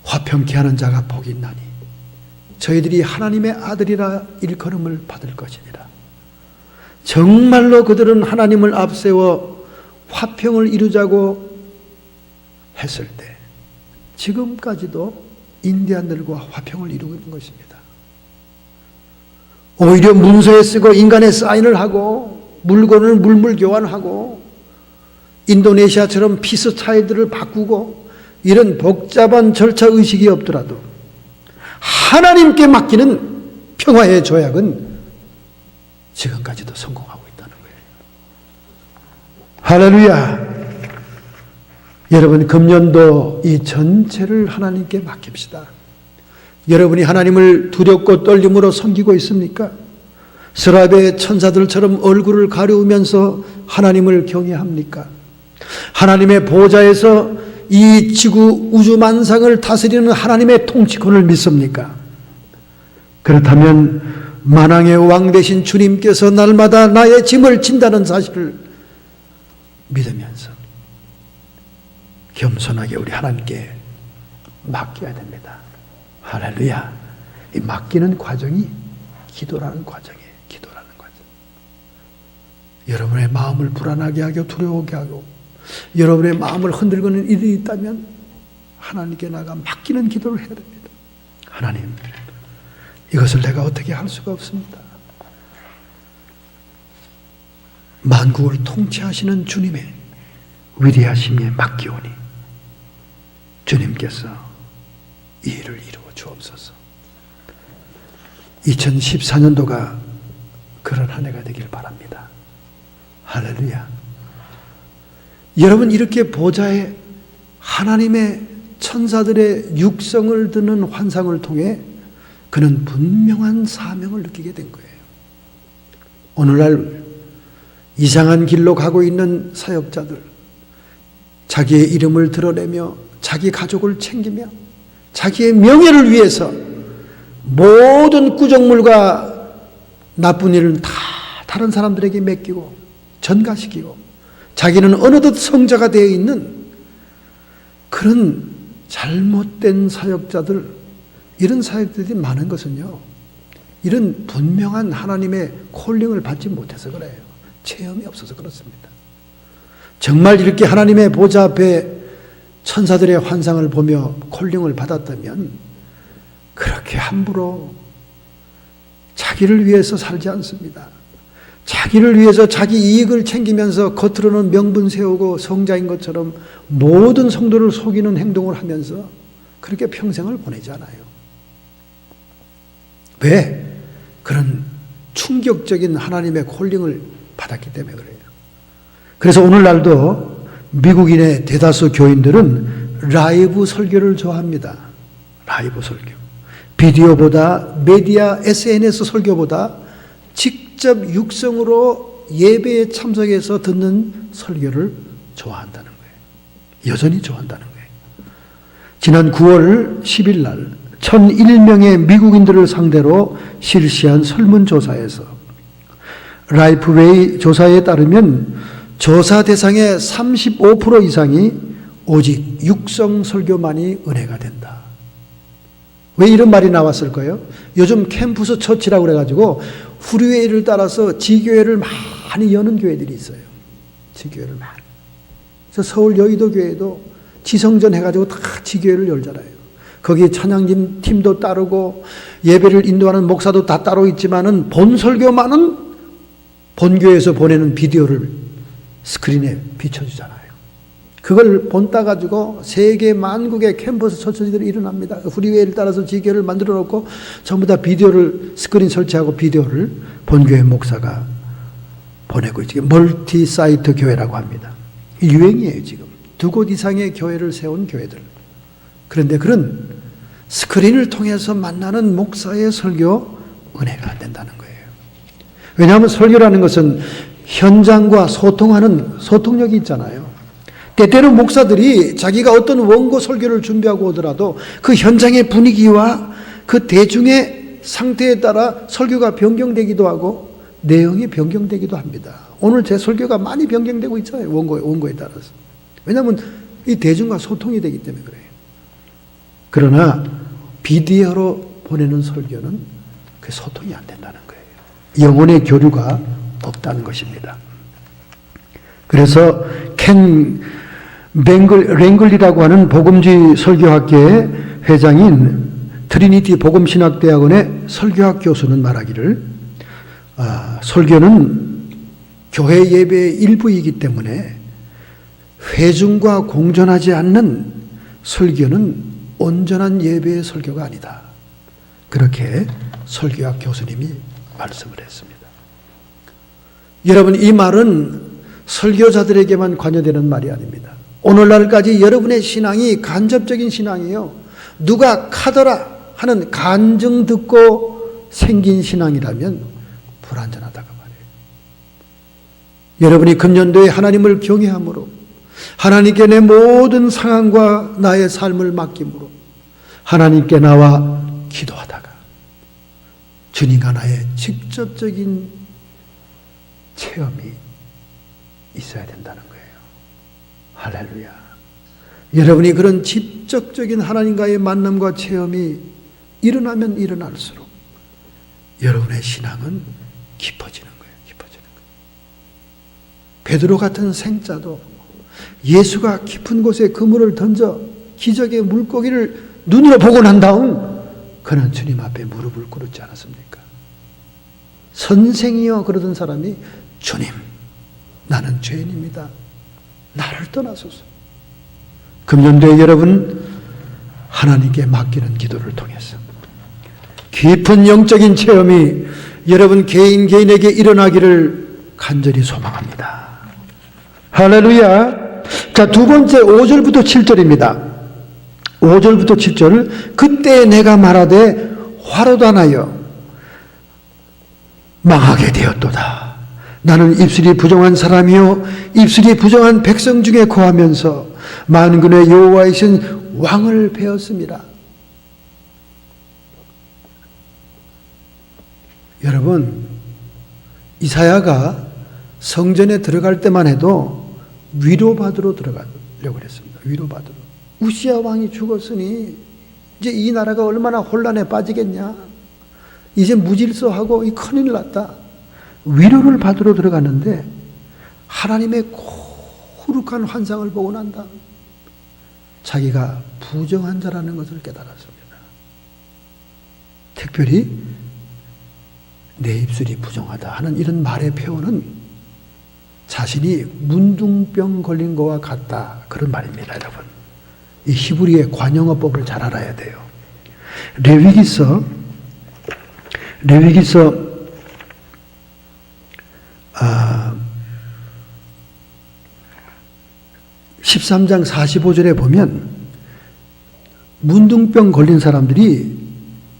[SPEAKER 1] 화평케 하는 자가 복이 있나니 저희들이 하나님의 아들이라 일컬음을 받을 것이니라. 정말로 그들은 하나님을 앞세워 화평을 이루자고 했을 때 지금까지도 인디안들과 화평을 이루고 있는 것입니다. 오히려 문서에 쓰고 인간의 사인을 하고 물건을 물물 교환하고 인도네시아처럼 피스 차이들을 바꾸고 이런 복잡한 절차 의식이 없더라도 하나님께 맡기는 평화의 조약은 지금까지도 성공하고 있다는 거예요. 할렐루야. 여러분, 금년도 이 전체를 하나님께 맡깁시다. 여러분이 하나님을 두렵고 떨림으로 섬기고 있습니까? 스랍의 천사들처럼 얼굴을 가려우면서 하나님을 경외합니까? 하나님의 보좌에서 이 지구 우주 만상을 다스리는 하나님의 통치권을 믿습니까? 그렇다면 만왕의 왕 되신 주님께서 날마다 나의 짐을 진다는 사실을 믿으면서 겸손하게 우리 하나님께 맡겨야 됩니다. 할렐루야. 이 맡기는 과정이 기도라는 과정이에요. 기도라는 과정. 여러분의 마음을 불안하게 하고 두려워하게 하고 여러분의 마음을 흔들고는 일이 있다면 하나님께 나가 맡기는 기도를 해야 됩니다. 하나님, 이것을 내가 어떻게 할 수가 없습니다. 만국을 통치하시는 주님의 위대하심에 맡기오니 주님께서 이 일을 이루어 주옵소서. 2014년도가 그런 한 해가 되길 바랍니다. 할렐루야. 여러분, 이렇게 보좌에 하나님의 천사들의 육성을 드는 환상을 통해 그는 분명한 사명을 느끼게 된 거예요. 오늘날 이상한 길로 가고 있는 사역자들, 자기의 이름을 드러내며 자기 가족을 챙기며 자기의 명예를 위해서 모든 구정물과 나쁜 일을 다 다른 사람들에게 맡기고 전가시키고 자기는 어느덧 성자가 되어 있는 그런 잘못된 사역자들, 이런 사역들이 많은 것은요, 이런 분명한 하나님의 콜링을 받지 못해서 그래요. 체험이 없어서 그렇습니다. 정말 이렇게 하나님의 보좌 앞에 천사들의 환상을 보며 콜링을 받았다면 그렇게 함부로 자기를 위해서 살지 않습니다. 자기를 위해서 자기 이익을 챙기면서 겉으로는 명분 세우고 성자인 것처럼 모든 성도를 속이는 행동을 하면서 그렇게 평생을 보내지 않아요. 왜? 그런 충격적인 하나님의 콜링을 받았기 때문에 그래요. 그래서 오늘날도 미국인의 대다수 교인들은 라이브 설교를 좋아합니다. 라이브 설교. 비디오보다, 메디아, SNS 설교보다 직접 육성으로 예배에 참석해서 듣는 설교를 좋아한다는 거예요. 여전히 좋아한다는 거예요. 지난 9월 10일 날 1001명의 미국인들을 상대로 실시한 설문조사에서 라이프웨이 조사에 따르면 조사 대상의 35% 이상이 오직 육성 설교만이 은혜가 된다. 왜 이런 말이 나왔을까요? 요즘 캠퍼스 처치라고 그래가지고 후리웨이를 따라서 지교회를 많이 여는 교회들이 있어요. 지교회를 많이. 그래서 서울 여의도 교회도 지성전 해가지고 다 지교회를 열잖아요. 거기 찬양팀 팀도 따르고 예배를 인도하는 목사도 다 따로 있지만은 본 설교만은 본교회에서 보내는 비디오를 스크린에 비춰주잖아요. 그걸 본따 가지고 세계 만국의 캠퍼스 처처지들이 일어납니다. 프리웨이를 따라서 지교를 만들어 놓고 전부 다 비디오를 스크린 설치하고 비디오를 본교회 목사가 보내고 있죠. 멀티 사이트 교회라고 합니다. 유행이에요 지금. 2곳 이상의 교회를 세운 교회들. 그런데 그런 스크린을 통해서 만나는 목사의 설교 은혜가 안 된다는 거예요. 왜냐하면 설교라는 것은 현장과 소통하는 소통력이 있잖아요. 때때로 목사들이 자기가 어떤 원고 설교를 준비하고 오더라도 그 현장의 분위기와 그 대중의 상태에 따라 설교가 변경되기도 하고 내용이 변경되기도 합니다. 오늘 제 설교가 많이 변경되고 있잖아요. 원고에 따라서. 왜냐하면 이 대중과 소통이 되기 때문에 그래요. 그러나 비디오로 보내는 설교는 그 소통이 안 된다는 거예요. 영혼의 교류가 없다는 것입니다. 그래서 켄 랭글리라고 하는 복음주의 설교학계의 회장인 트리니티 복음신학대학원의 설교학 교수는 말하기를 설교는 교회 예배의 일부이기 때문에 회중과 공존하지 않는 설교는 온전한 예배의 설교가 아니다. 그렇게 설교학 교수님이 말씀을 했습니다. 여러분, 이 말은 설교자들에게만 관여되는 말이 아닙니다. 오늘날까지 여러분의 신앙이 간접적인 신앙이에요. 누가 카더라 하는 간증 듣고 생긴 신앙이라면 불완전하다고 말해요. 여러분이 금년도에 하나님을 경외함으로 하나님께 내 모든 상황과 나의 삶을 맡김으로 하나님께 나와 기도하다가 주님과 나의 직접적인 체험이 있어야 된다는 거예요. 할렐루야. 여러분이 그런 직접적인 하나님과의 만남과 체험이 일어나면 일어날수록 여러분의 신앙은 깊어지는 거예요. 깊어지는 거예요. 베드로 같은 생자도 예수가 깊은 곳에 그물을 던져 기적의 물고기를 눈으로 보고 난 다음 그는 주님 앞에 무릎을 꿇었지 않았습니까? 선생이여 그러던 사람이 주님, 나는 죄인입니다. 나를 떠나소서. 금년도에 여러분 하나님께 맡기는 기도를 통해서 깊은 영적인 체험이 여러분 개인에게 일어나기를 간절히 소망합니다. 할렐루야. 자, 두 번째 5절부터 7절입니다. 5절부터 7절을 그때 내가 말하되 화로다나여 망하게 되었도다. 나는 입술이 부정한 사람이요 입술이 부정한 백성 중에 거하면서 만군의 여호와이신 왕을 배웠습니다. 여러분, 이사야가 성전에 들어갈 때만 해도 위로받으러 들어가려고 했습니다. 위로받으러. 우시야 왕이 죽었으니 이제 이 나라가 얼마나 혼란에 빠지겠냐. 이제 무질서하고 이 큰일 났다. 위로를 받으러 들어갔는데 하나님의 거룩한 환상을 보고 난 다음 자기가 부정한 자라는 것을 깨달았습니다. 특별히 내 입술이 부정하다 하는 이런 말의 표현은 자신이 문둥병 걸린 것과 같다 그런 말입니다. 여러분, 이 히브리의 관용어법을 잘 알아야 돼요. 레위기서 13장 45절에 보면 문둥병 걸린 사람들이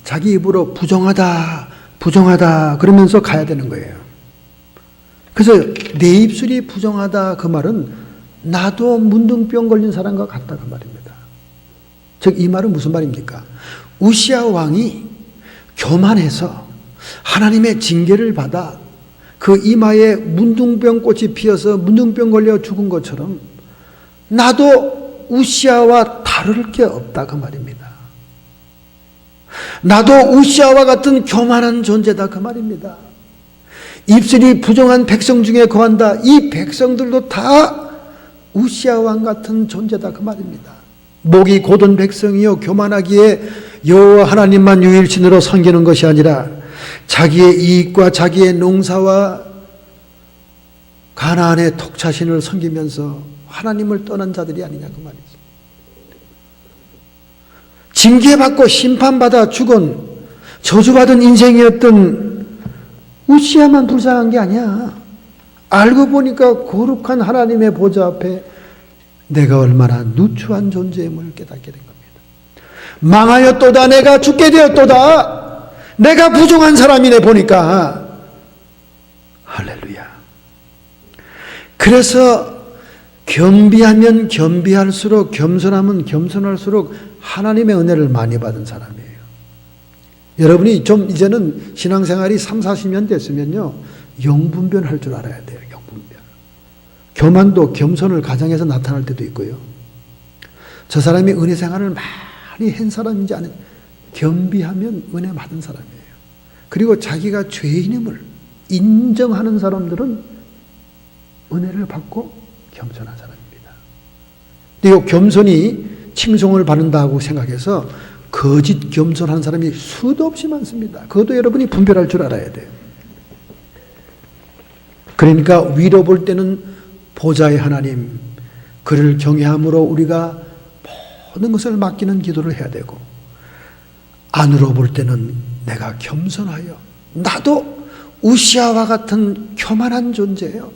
[SPEAKER 1] 자기 입으로 부정하다 그러면서 가야 되는 거예요. 그래서 내 입술이 부정하다 그 말은 나도 문둥병 걸린 사람과 같다 그 말입니다. 즉 이 말은 무슨 말입니까? 우시야 왕이 교만해서 하나님의 징계를 받아 그 이마에 문둥병 꽃이 피어서 문둥병 걸려 죽은 것처럼 나도 우시야와 다를 게 없다 그 말입니다. 나도 우시야와 같은 교만한 존재다 그 말입니다. 입술이 부정한 백성 중에 거한다. 이 백성들도 다 우시야 왕 같은 존재다 그 말입니다. 목이 곧은 백성이요 교만하기에 여호와 하나님만 유일신으로 섬기는 것이 아니라 자기의 이익과 자기의 농사와 가나안의 독자신을 섬기면서 하나님을 떠난 자들이 아니냐 그 말이죠. 징계받고 심판받아 죽은 저주받은 인생이었던 우시야만 불쌍한 게 아니야. 알고 보니까 거룩한 하나님의 보좌 앞에 내가 얼마나 누추한 존재임을 깨닫게 된 겁니다. 망하였도다, 내가 죽게 되었도다, 내가 부정한 사람이네 보니까. 할렐루야. 그래서 겸비하면 겸비할수록, 겸손하면 겸손할수록 하나님의 은혜를 많이 받은 사람이에요. 여러분이 좀 이제는 신앙생활이 3, 40년 됐으면요, 영분별 할 줄 알아야 돼요. 영분별. 교만도 겸손을 가정에서 나타날 때도 있고요. 저 사람이 은혜 생활을 많이 한 사람인지 아닌, 겸비하면 은혜 받은 사람이에요. 그리고 자기가 죄인임을 인정하는 사람들은 은혜를 받고 겸손한 사람입니다. 근데 이 겸손이 칭송을 받는다고 생각해서 거짓 겸손한 사람이 수도 없이 많습니다. 그것도 여러분이 분별할 줄 알아야 돼요. 그러니까 위로 볼 때는 보좌의 하나님, 그를 경외함으로 우리가 모든 것을 맡기는 기도를 해야 되고, 안으로 볼 때는 내가 겸손하여, 나도 우시아와 같은 교만한 존재예요.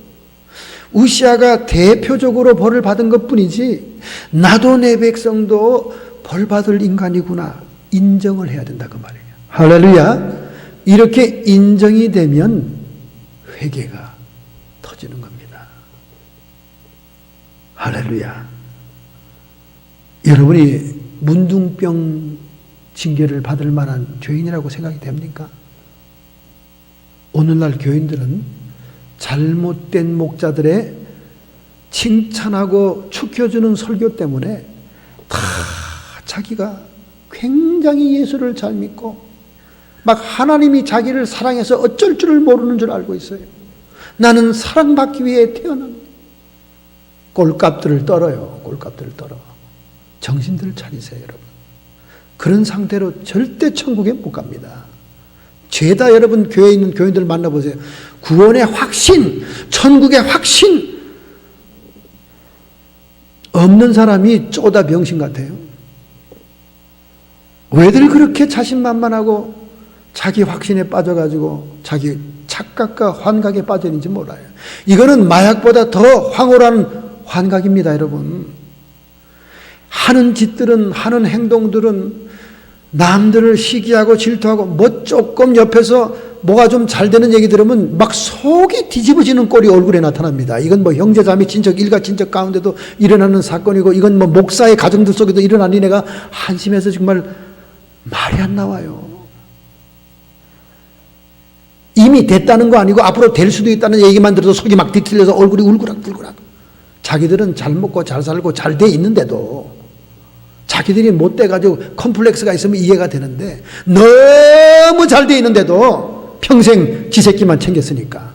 [SPEAKER 1] 우시아가 대표적으로 벌을 받은 것뿐이지 나도 내 백성도 벌 받을 인간이구나 인정을 해야 된다 그 말이에요. 할렐루야. 이렇게 인정이 되면 회개가 터지는 겁니다. 할렐루야. 여러분이 문둥병 징계를 받을 만한 죄인이라고 생각이 됩니까? 오늘날 교인들은 잘못된 목자들의 칭찬하고 축혀주는 설교 때문에 다 자기가 굉장히 예수를 잘 믿고 막 하나님이 자기를 사랑해서 어쩔 줄을 모르는 줄 알고 있어요. 나는 사랑받기 위해 태어납니다. 꼴값들을 떨어요. 꼴값들을 떨어. 정신들 차리세요, 여러분. 그런 상태로 절대 천국에 못 갑니다. 죄다 여러분 교회에 있는 교인들 만나보세요. 구원의 확신, 천국의 확신 없는 사람이 쪼다 병신 같아요. 왜들 그렇게 자신만만하고 자기 확신에 빠져가지고 자기 착각과 환각에 빠져 있는지 몰라요. 이거는 마약보다 더 황홀한 환각입니다, 여러분. 하는 짓들은, 하는 행동들은 남들을 시기하고 질투하고, 뭐 조금 옆에서 뭐가 좀 잘 되는 얘기 들으면 막 속이 뒤집어지는 꼴이 얼굴에 나타납니다. 이건 뭐 형제자매 친척 일가 친척 가운데도 일어나는 사건이고, 이건 뭐 목사의 가정들 속에도 일어난 일내가 한심해서 정말 말이 안 나와요. 이미 됐다는 거 아니고 앞으로 될 수도 있다는 얘기만 들어도 속이 막 뒤틀려서 얼굴이 울그락불그락. 자기들은 잘 먹고 잘 살고 잘 돼 있는데도 자기들이 못 돼가지고 컴플렉스가 있으면 이해가 되는데, 너무 잘 돼 있는데도 평생 지 새끼만 챙겼으니까.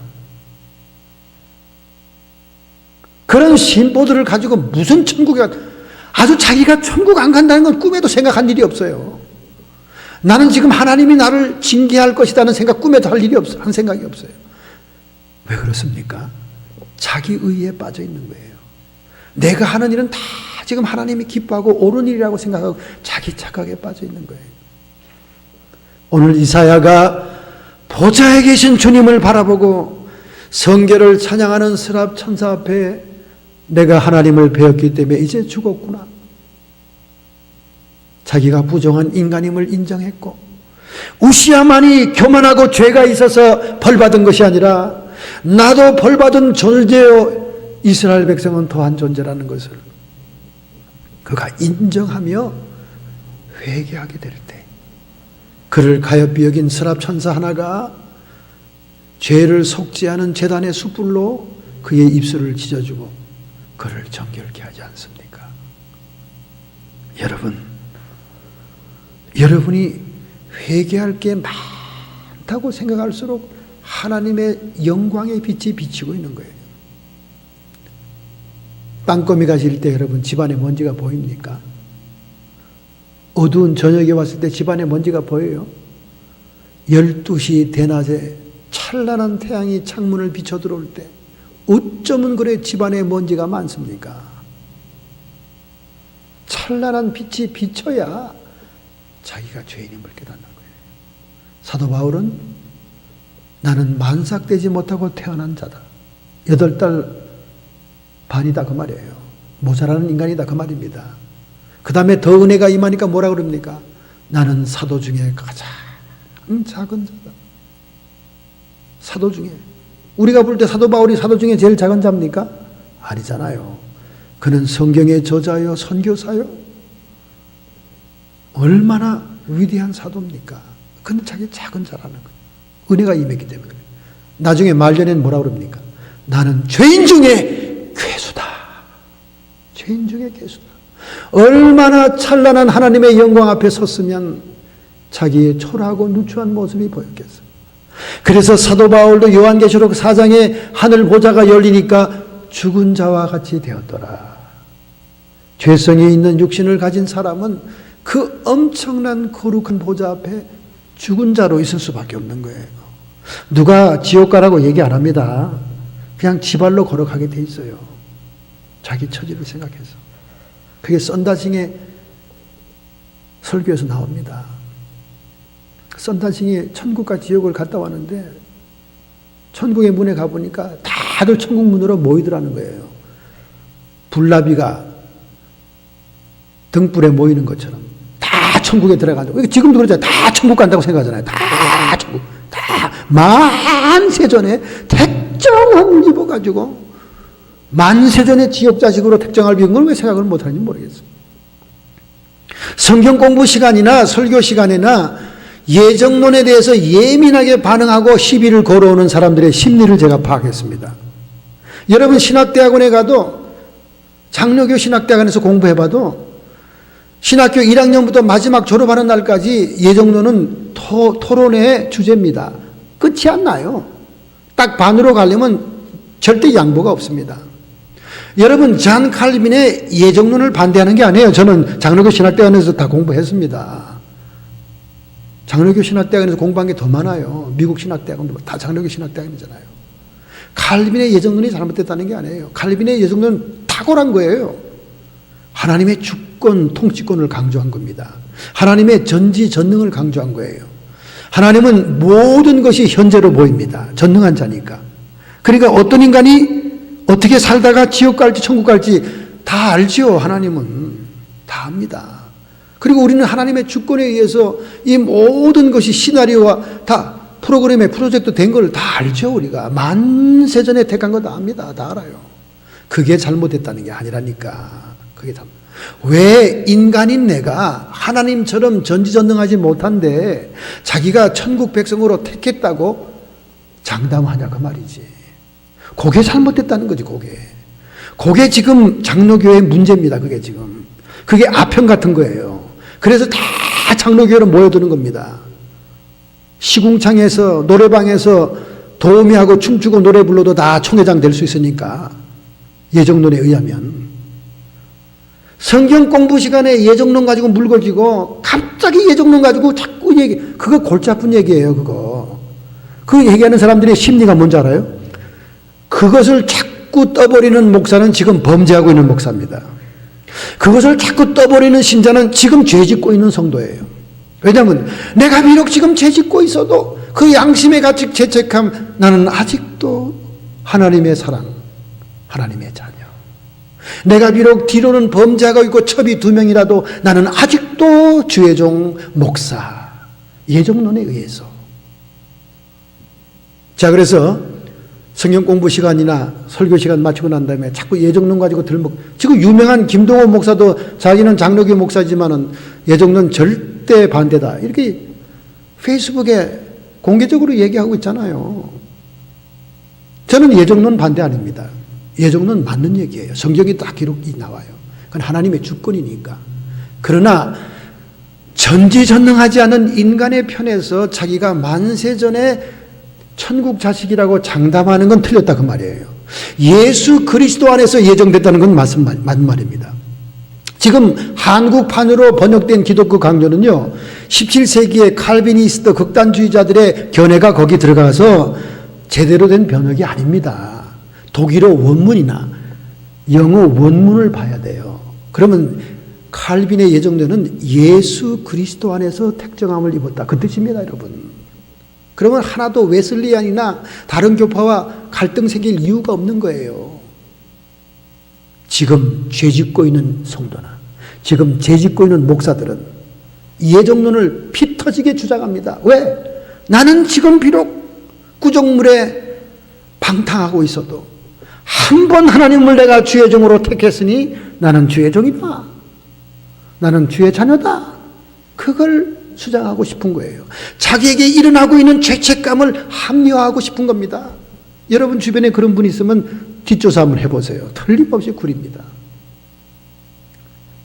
[SPEAKER 1] 그런 신보들을 가지고 무슨 천국에, 아주 자기가 천국 안 간다는 건 꿈에도 생각한 일이 없어요. 나는 지금 하나님이 나를 징계할 것이라는 생각 꿈에도 할 일이 없어요. 한 생각이 없어요. 왜 그렇습니까? 자기 의에 빠져 있는 거예요. 내가 하는 일은 다 지금 하나님이 기뻐하고 옳은 일이라고 생각하고 자기 착각에 빠져 있는 거예요. 오늘 이사야가 보좌에 계신 주님을 바라보고 성결을 찬양하는 스랍 천사 앞에 내가 하나님을 배웠기 때문에 이제 죽었구나. 자기가 부정한 인간임을 인정했고, 우시야만이 교만하고 죄가 있어서 벌받은 것이 아니라 나도 벌받은 존재요, 이스라엘 백성은 더한 존재라는 것을 그가 인정하며 회개하게 될 때, 그를 가엾이 여긴 스랍 천사 하나가 죄를 속죄하는 제단의 숯불로 그의 입술을 찢어주고 그를 정결케 하지 않습니까? 여러분이 회개할 게 많다고 생각할수록 하나님의 영광의 빛이 비치고 있는 거예요. 땅거미 가실 때 여러분 집안에 먼지가 보입니까? 어두운 저녁에 왔을 때 집안에 먼지가 보여요? 12시 대낮에 찬란한 태양이 창문을 비춰 들어올 때 어쩌면 그래 집안에 먼지가 많습니까? 찬란한 빛이 비쳐야 자기가 죄인임을 깨닫는 거예요. 사도 바울은 나는 만삭되지 못하고 태어난 자다. 8달 반이다 그 말이에요. 모자라는 인간이다 그 말입니다. 그 다음에 더 은혜가 임하니까 뭐라 그럽니까? 나는 사도 중에 가장 작은 자다. 사도 중에. 우리가 볼 때 사도 바울이 사도 중에 제일 작은 자입니까? 아니잖아요. 그는 성경의 저자요 선교사요. 얼마나 위대한 사도입니까? 근데 자기 작은 자라는 거예요. 은혜가 임했기 때문에. 나중에 말년엔 뭐라 그럽니까? 나는 죄인 중에 괴수다. 죄인 중에 괴수다. 얼마나 찬란한 하나님의 영광 앞에 섰으면 자기의 초라하고 누추한 모습이 보였겠어요. 그래서 사도 바울도 요한계시록 4장에 하늘 보좌가 열리니까 죽은 자와 같이 되었더라. 죄성이 있는 육신을 가진 사람은 그 엄청난 거룩한 보좌 앞에 죽은 자로 있을 수밖에 없는 거예요. 누가 지옥 가라고 얘기 안 합니다. 그냥 지발로 걸어가게 돼 있어요. 자기 처지를 생각해서. 그게 썬다싱의 설교에서 나옵니다. 썬다싱이 천국과 지옥을 갔다 왔는데 천국의 문에 가보니까 다들 천국 문으로 모이더라는 거예요. 불나비가 등불에 모이는 것처럼 다 천국에 들어가죠. 지금도 그러잖아요. 다 천국 간다고 생각하잖아요. 다 천국. 다 만세전에 택정함을 입어가지고 만세전에 지옥 자식으로 택정할 비운 걸 왜 생각을 못하는지 모르겠어요. 성경 공부 시간이나 설교 시간이나 예정론에 대해서 예민하게 반응하고 시비를 걸어오는 사람들의 심리를 제가 파악했습니다. 여러분 신학대학원에 가도 장로교 신학대학원에서 공부해봐도 신학교 1학년부터 마지막 졸업하는 날까지 예정론은 토론의 주제입니다. 끝이 안 나요. 딱 반으로 가려면 절대 양보가 없습니다. 여러분 잔 칼빈의 예정론을 반대하는 게 아니에요. 저는 장로교 신학대학원에서 다 공부했습니다. 장로교 신학대학원에서 공부한 게 더 많아요. 미국 신학대학원도 다 장로교 신학대학원이잖아요. 칼빈의 예정론이 잘못됐다는 게 아니에요. 칼빈의 예정론은 탁월한 거예요. 하나님의 주권, 통치권을 강조한 겁니다. 하나님의 전지전능을 강조한 거예요. 하나님은 모든 것이 현재로 보입니다. 전능한 자니까. 그러니까 어떤 인간이 어떻게 살다가 지옥 갈지 천국 갈지 다 알죠. 하나님은 다 압니다. 그리고 우리는 하나님의 주권에 의해서 이 모든 것이 시나리오와 다 프로그램에 프로젝트 된 걸 다 알죠. 우리가 만세전에 택한 거 다 압니다. 다 알아요. 그게 잘못됐다는 게 아니라니까. 그게 왜 인간인 내가 하나님처럼 전지전능하지 못한데 자기가 천국 백성으로 택했다고 장담하냐 그 말이지. 그게 잘못됐다는 거지. 그게 지금 장로교의 문제입니다. 그게 아편 같은 거예요. 그래서 다 장로교로 모여드는 겁니다. 시궁창에서 노래방에서 도우미하고 춤추고 노래 불러도 다 총회장 될 수 있으니까 예정론에 의하면. 성경 공부 시간에 예정론 가지고 물거지고 갑자기 예정론 가지고 자꾸 그거 골치 아픈 얘기예요. 그 얘기하는 사람들의 심리가 뭔지 알아요? 그것을 자꾸 떠버리는 목사는 지금 범죄하고 있는 목사입니다. 그것을 자꾸 떠버리는 신자는 지금 죄짓고 있는 성도예요. 왜냐하면 내가 비록 지금 죄짓고 있어도 그 양심의 가책 죄책함, 나는 아직도 하나님의 사랑, 하나님의 자녀. 내가 비록 뒤로는 범죄하고 있고 첩이 2명이라도 나는 아직도 주의 종 목사. 예정론에 의해서. 자, 그래서 성경 공부 시간이나 설교 시간 마치고 난 다음에 자꾸 예정론 가지고 지금 유명한 김동호 목사도 자기는 장로교 목사지만은 예정론 절대 반대다. 이렇게 페이스북에 공개적으로 얘기하고 있잖아요. 저는 예정론 반대 아닙니다. 예정론 맞는 얘기예요. 성경에 딱 기록이 나와요. 그건 하나님의 주권이니까. 그러나 전지전능하지 않은 인간의 편에서 자기가 만세전에 천국 자식이라고 장담하는 건 틀렸다 그 말이에요. 예수 그리스도 안에서 예정됐다는 건 맞는 말입니다. 지금 한국판으로 번역된 기독교 강조는요, 17세기의 칼비니스트 극단주의자들의 견해가 거기 들어가서 제대로 된 번역이 아닙니다. 독일어 원문이나 영어 원문을 봐야 돼요. 그러면 칼빈의 예정론은 예수 그리스도 안에서 택정함을 입었다. 그 뜻입니다, 여러분. 그러면 하나도 웨슬리안이나 다른 교파와 갈등 생길 이유가 없는 거예요. 지금 죄짓고 있는 성도나 지금 죄짓고 있는 목사들은 예정론을 피 터지게 주장합니다. 왜? 나는 지금 비록 구정물에 방탕하고 있어도 한 번 하나님을 내가 주의 종으로 택했으니 나는 주의 종이다. 나는 주의 자녀다. 그걸 주장하고 싶은 거예요. 자기에게 일어나고 있는 죄책감을 합리화하고 싶은 겁니다. 여러분 주변에 그런 분이 있으면 뒷조사 한번 해보세요. 틀림없이 구립니다.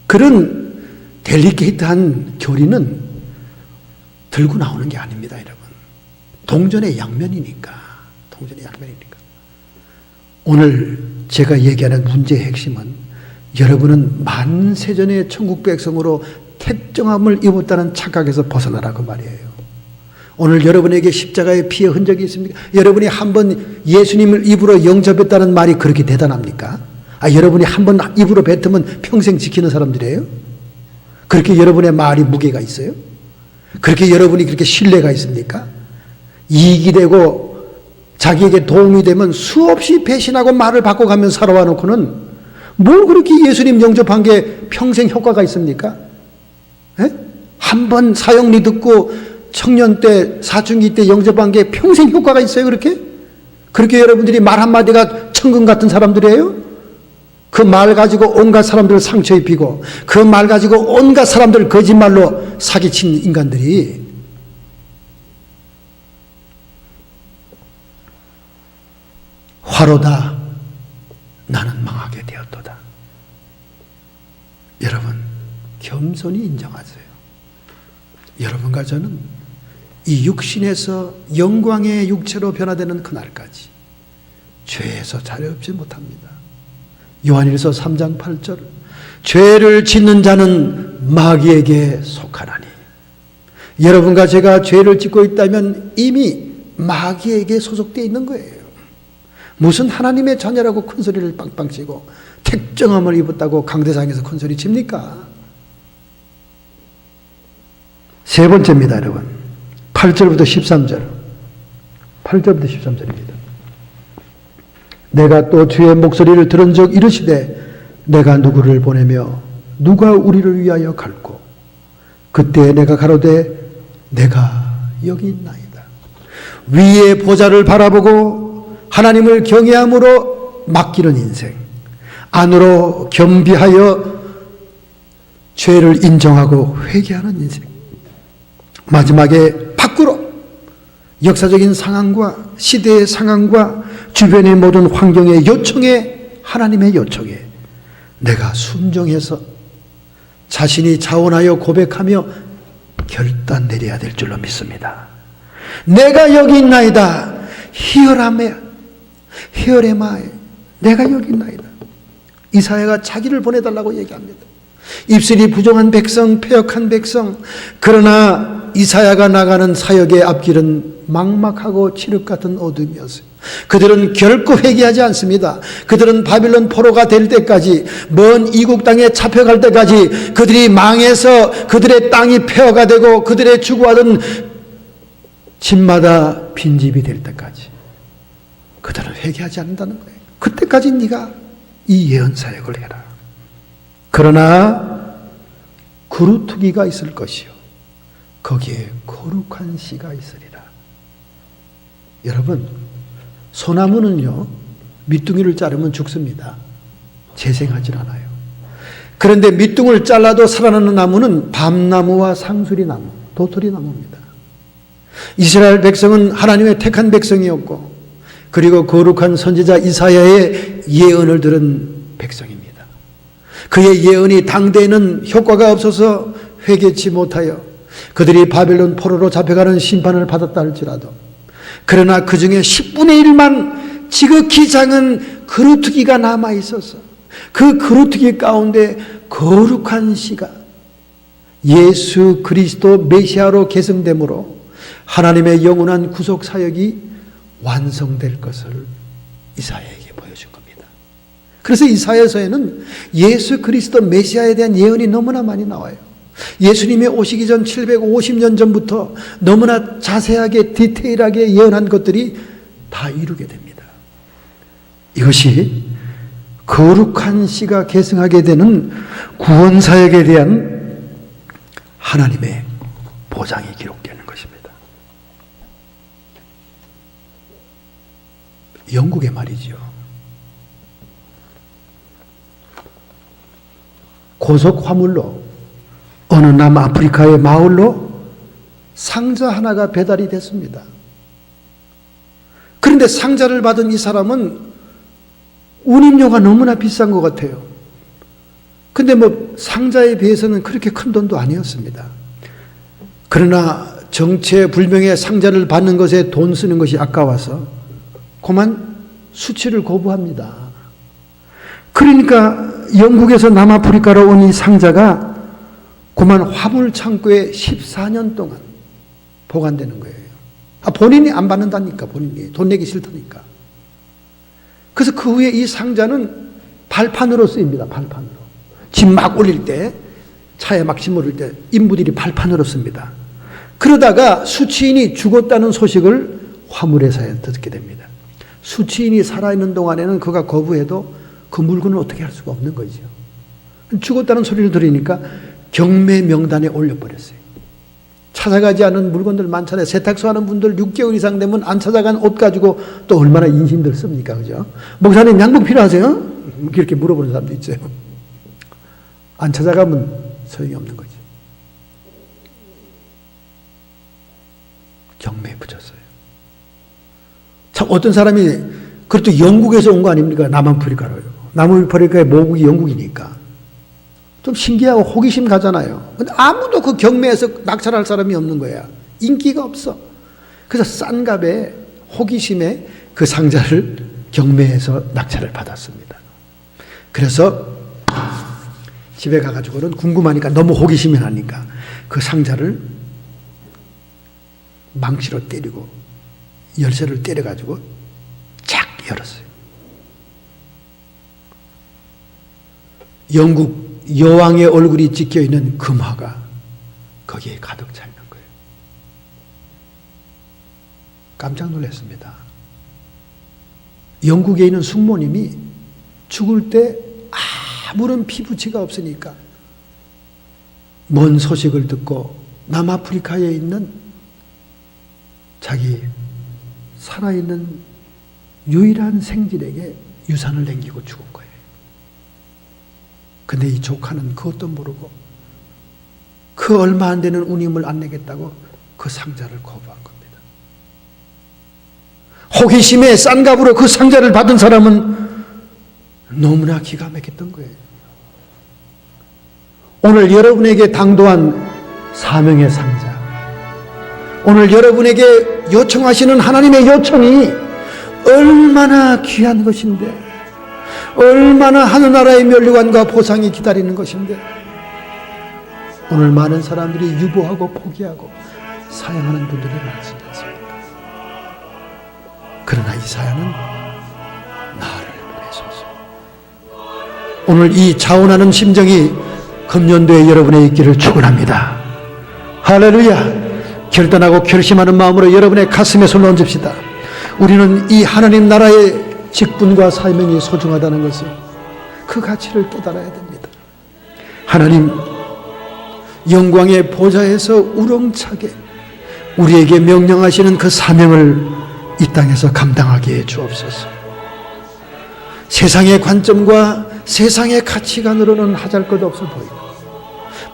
[SPEAKER 1] 그런 델리케이트한 교리는 들고 나오는 게 아닙니다, 여러분. 동전의 양면이니까. 동전의 양면이니까. 오늘 제가 얘기하는 문제의 핵심은 여러분은 만세전의 천국 백성으로 택정함을 입었다는 착각에서 벗어나라고 말이에요. 오늘 여러분에게 십자가의 피의 흔적이 있습니까? 여러분이 한번 예수님을 입으로 영접했다는 말이 그렇게 대단합니까? 여러분이 한번 입으로 뱉으면 평생 지키는 사람들이에요? 그렇게 여러분의 말이 무게가 있어요? 그렇게 여러분이 그렇게 신뢰가 있습니까? 이익이 되고 자기에게 도움이 되면 수없이 배신하고 말을 바꿔가며 살아와 놓고는 뭘 그렇게 예수님 영접한 게 평생 효과가 있습니까? 한 번 사형리 듣고 청년 때 사춘기 때 영접한 게 평생 효과가 있어요, 그렇게? 그렇게 여러분들이 말 한마디가 천금 같은 사람들이에요? 그 말 가지고 온갖 사람들을 상처 입히고 그 말 가지고 온갖 사람들을 거짓말로 사기친 인간들이 화로다 나는 망하게 되었도다. 여러분 겸손히 인정하세요. 여러분과 저는 이 육신에서 영광의 육체로 변화되는 그날까지 죄에서 자유롭지 못합니다. 요한일서 3장 8절 죄를 짓는 자는 마귀에게 속하나니. 여러분과 제가 죄를 짓고 있다면 이미 마귀에게 소속되어 있는 거예요. 무슨 하나님의 자녀라고 큰소리를 빵빵 치고 택정함을 입었다고 강대상에서 큰소리 칩니까? 세 번째입니다, 여러분. 8절부터 13절. 8절부터 13절입니다. 내가 또 주의 목소리를 들은 적 이르시되 내가 누구를 보내며 누가 우리를 위하여 갈고 그때 내가 가로되 내가 여기 있나이다. 위의 보좌를 바라보고 하나님을 경외함으로 맡기는 인생, 안으로 겸비하여 죄를 인정하고 회개하는 인생, 마지막에 밖으로 역사적인 상황과 시대의 상황과 주변의 모든 환경의 요청에, 하나님의 요청에 내가 순종해서 자신이 자원하여 고백하며 결단 내려야 될 줄로 믿습니다. 내가 여기 있나이다. Here am I. 내가 여기 있나이다. 이사야가 자기를 보내달라고 얘기합니다. 입술이 부정한 백성, 패역한 백성. 그러나 이사야가 나가는 사역의 앞길은 막막하고 칠흑 같은 어둠이었어요. 그들은 결코 회개하지 않습니다. 그들은 바빌론 포로가 될 때까지, 먼 이국 땅에 잡혀갈 때까지, 그들이 망해서 그들의 땅이 폐허가 되고 그들의 추구하던 집마다 빈집이 될 때까지 그들은 회개하지 않는다는 거예요. 그때까지 네가 이 예언 사역을 해라. 그러나 그루터기가 있을 것이요 거기에 거룩한 씨가 있으리라. 여러분, 소나무는요 밑둥이를 자르면 죽습니다. 재생하질 않아요. 그런데 밑둥을 잘라도 살아나는 나무는 밤나무와 상수리나무, 도토리나무입니다. 이스라엘 백성은 하나님의 택한 백성이었고 그리고 거룩한 선지자 이사야의 예언을 들은 백성입니다. 그의 예언이 당대에는 효과가 없어서 회개치 못하여 그들이 바벨론 포로로 잡혀가는 심판을 받았다 할지라도, 그러나 그 중에 10분의 1만 지극히 작은 그루터기가 남아있어서 그 그루터기 가운데 거룩한 씨가 예수 그리스도 메시아로 계승됨으로 하나님의 영원한 구속 사역이 완성될 것을 이사야에게 보여준 겁니다. 그래서 이사야서에는 예수 그리스도 메시아에 대한 예언이 너무나 많이 나와요. 예수님이 오시기 전 750년 전부터 너무나 자세하게 디테일하게 예언한 것들이 다 이루게 됩니다. 이것이 거룩한 씨가 계승하게 되는 구원사역에 대한 하나님의 보장이 기록되는 것입니다. 영국의 말이지요. 고속 화물로 어느 남아프리카의 마을로 상자 하나가 배달이 됐습니다. 그런데 상자를 받은 이 사람은 운임료가 너무나 비싼 것 같아요. 근데 상자에 비해서는 그렇게 큰 돈도 아니었습니다. 그러나 정체불명의 상자를 받는 것에 돈 쓰는 것이 아까워서 그만 수치를 거부합니다. 그러니까 영국에서 남아프리카로 온 이 상자가 그만 화물 창고에 14년 동안 보관되는 거예요. 본인이 안 받는다니까, 본인이 돈 내기 싫다니까. 그래서 그 후에 이 상자는 발판으로 쓰입니다. 발판으로. 짐 막 올릴 때, 차에 막 심어올 때 인부들이 발판으로 씁니다. 그러다가 수취인이 죽었다는 소식을 화물회사에 듣게 됩니다. 수취인이 살아있는 동안에는 그가 거부해도 그 물건을 어떻게 할 수가 없는 거죠. 죽었다는 소리를 들으니까 경매 명단에 올려버렸어요. 찾아가지 않은 물건들 많잖아요. 세탁소 하는 분들 6개월 이상 되면 안 찾아간 옷 가지고 또 얼마나 인심들 씁니까? 그죠? 목사님 양복 필요하세요? 이렇게 물어보는 사람도 있어요. 안 찾아가면 소용이 없는 거죠. 경매에 붙였어요. 참 어떤 사람이 그것도 영국에서 온 거 아닙니까? 남아프리카로요. 남아프리카의 모국이 영국이니까. 좀 신기하고 호기심 가잖아요. 근데 아무도 그 경매에서 낙찰할 사람이 없는 거야. 인기가 없어. 그래서 싼 값에 호기심에 그 상자를 경매에서 낙찰을 받았습니다. 그래서 집에 가가지고는 궁금하니까 너무 호기심이 나니까 그 상자를 망치로 때리고 열쇠를 때려가지고 쫙 열었어요. 영국 여왕의 얼굴이 찍혀있는 금화가 거기에 가득 차 있는 거예요. 깜짝 놀랐습니다. 영국에 있는 숙모님이 죽을 때 아무런 피부치가 없으니까 먼 소식을 듣고 남아프리카에 있는 자기 살아있는 유일한 생질에게 유산을 남기고 죽은 거예요. 근데 이 조카는 그것도 모르고 그 얼마 안 되는 운임을 안 내겠다고 그 상자를 거부한 겁니다. 호기심에 싼 값으로 그 상자를 받은 사람은 너무나 기가 막혔던 거예요. 오늘 여러분에게 당도한 사명의 상자, 오늘 여러분에게 요청하시는 하나님의 요청이 얼마나 귀한 것인데, 얼마나 하늘나라의 면류관과 보상이 기다리는 것인데, 오늘 많은 사람들이 유보하고 포기하고 사양하는 분들이 많지 않습니까? 그러나 이사야는 나를 보내소서. 오늘 이 자원하는 심정이 금년도에 여러분의 있기를 축원합니다. 할렐루야. 결단하고 결심하는 마음으로 여러분의 가슴에 손을 얹읍시다. 우리는 이 하나님 나라의 직분과 사명이 소중하다는 것을, 그 가치를 깨달아야 됩니다. 하나님, 영광의 보좌에서 우렁차게 우리에게 명령하시는 그 사명을 이 땅에서 감당하게 해 주옵소서. 세상의 관점과 세상의 가치관으로는 하잘것 없어 보이고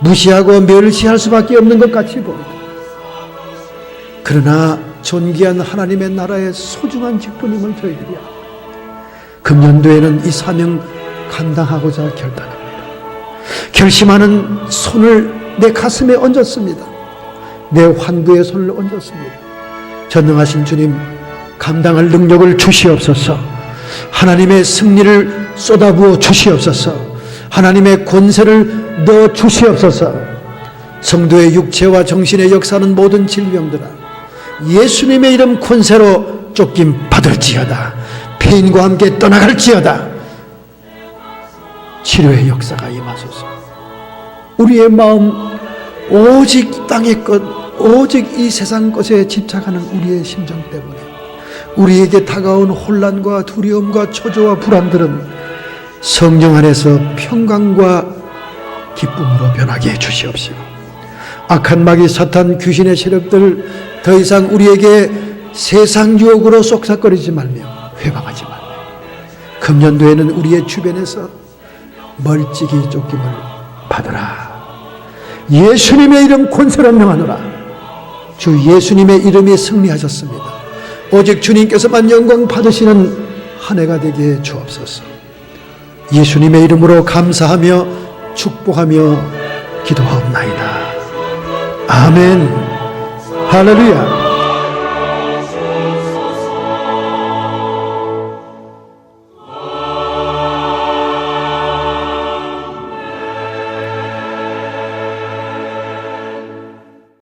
[SPEAKER 1] 무시하고 멸시할 수밖에 없는 것 같이 보이고, 그러나 존귀한 하나님의 나라의 소중한 직분임을 저희들이 알고 금년도에는 이 사명 감당하고자 결단합니다. 결심하는 손을 내 가슴에 얹었습니다. 내 환부에 손을 얹었습니다. 전능하신 주님, 감당할 능력을 주시옵소서. 하나님의 승리를 쏟아부어 주시옵소서. 하나님의 권세를 넣어 주시옵소서. 성도의 육체와 정신의 역사는 모든 질병들아 예수님의 이름 권세로 쫓김 받을지어다. 폐인과 함께 떠나갈지어다. 치료의 역사가 임하소서. 우리의 마음 오직 땅의 것, 오직 이 세상 것에 집착하는 우리의 심정 때문에 우리에게 다가온 혼란과 두려움과 초조와 불안들은 성령 안에서 평강과 기쁨으로 변하게 해주시옵시고, 악한 마귀 사탄 귀신의 세력들 더 이상 우리에게 세상 유혹으로 쏙삭거리지 말며 회방하지 말며, 금년도에는 우리의 주변에서 멀찍이 쫓김을 받으라. 예수님의 이름 권세로 명하노라. 주 예수님의 이름이 승리하셨습니다. 오직 주님께서만 영광 받으시는 한 해가 되게 해 주옵소서. 예수님의 이름으로 감사하며 축복하며 기도하옵나이다. 아멘. 할렐루야.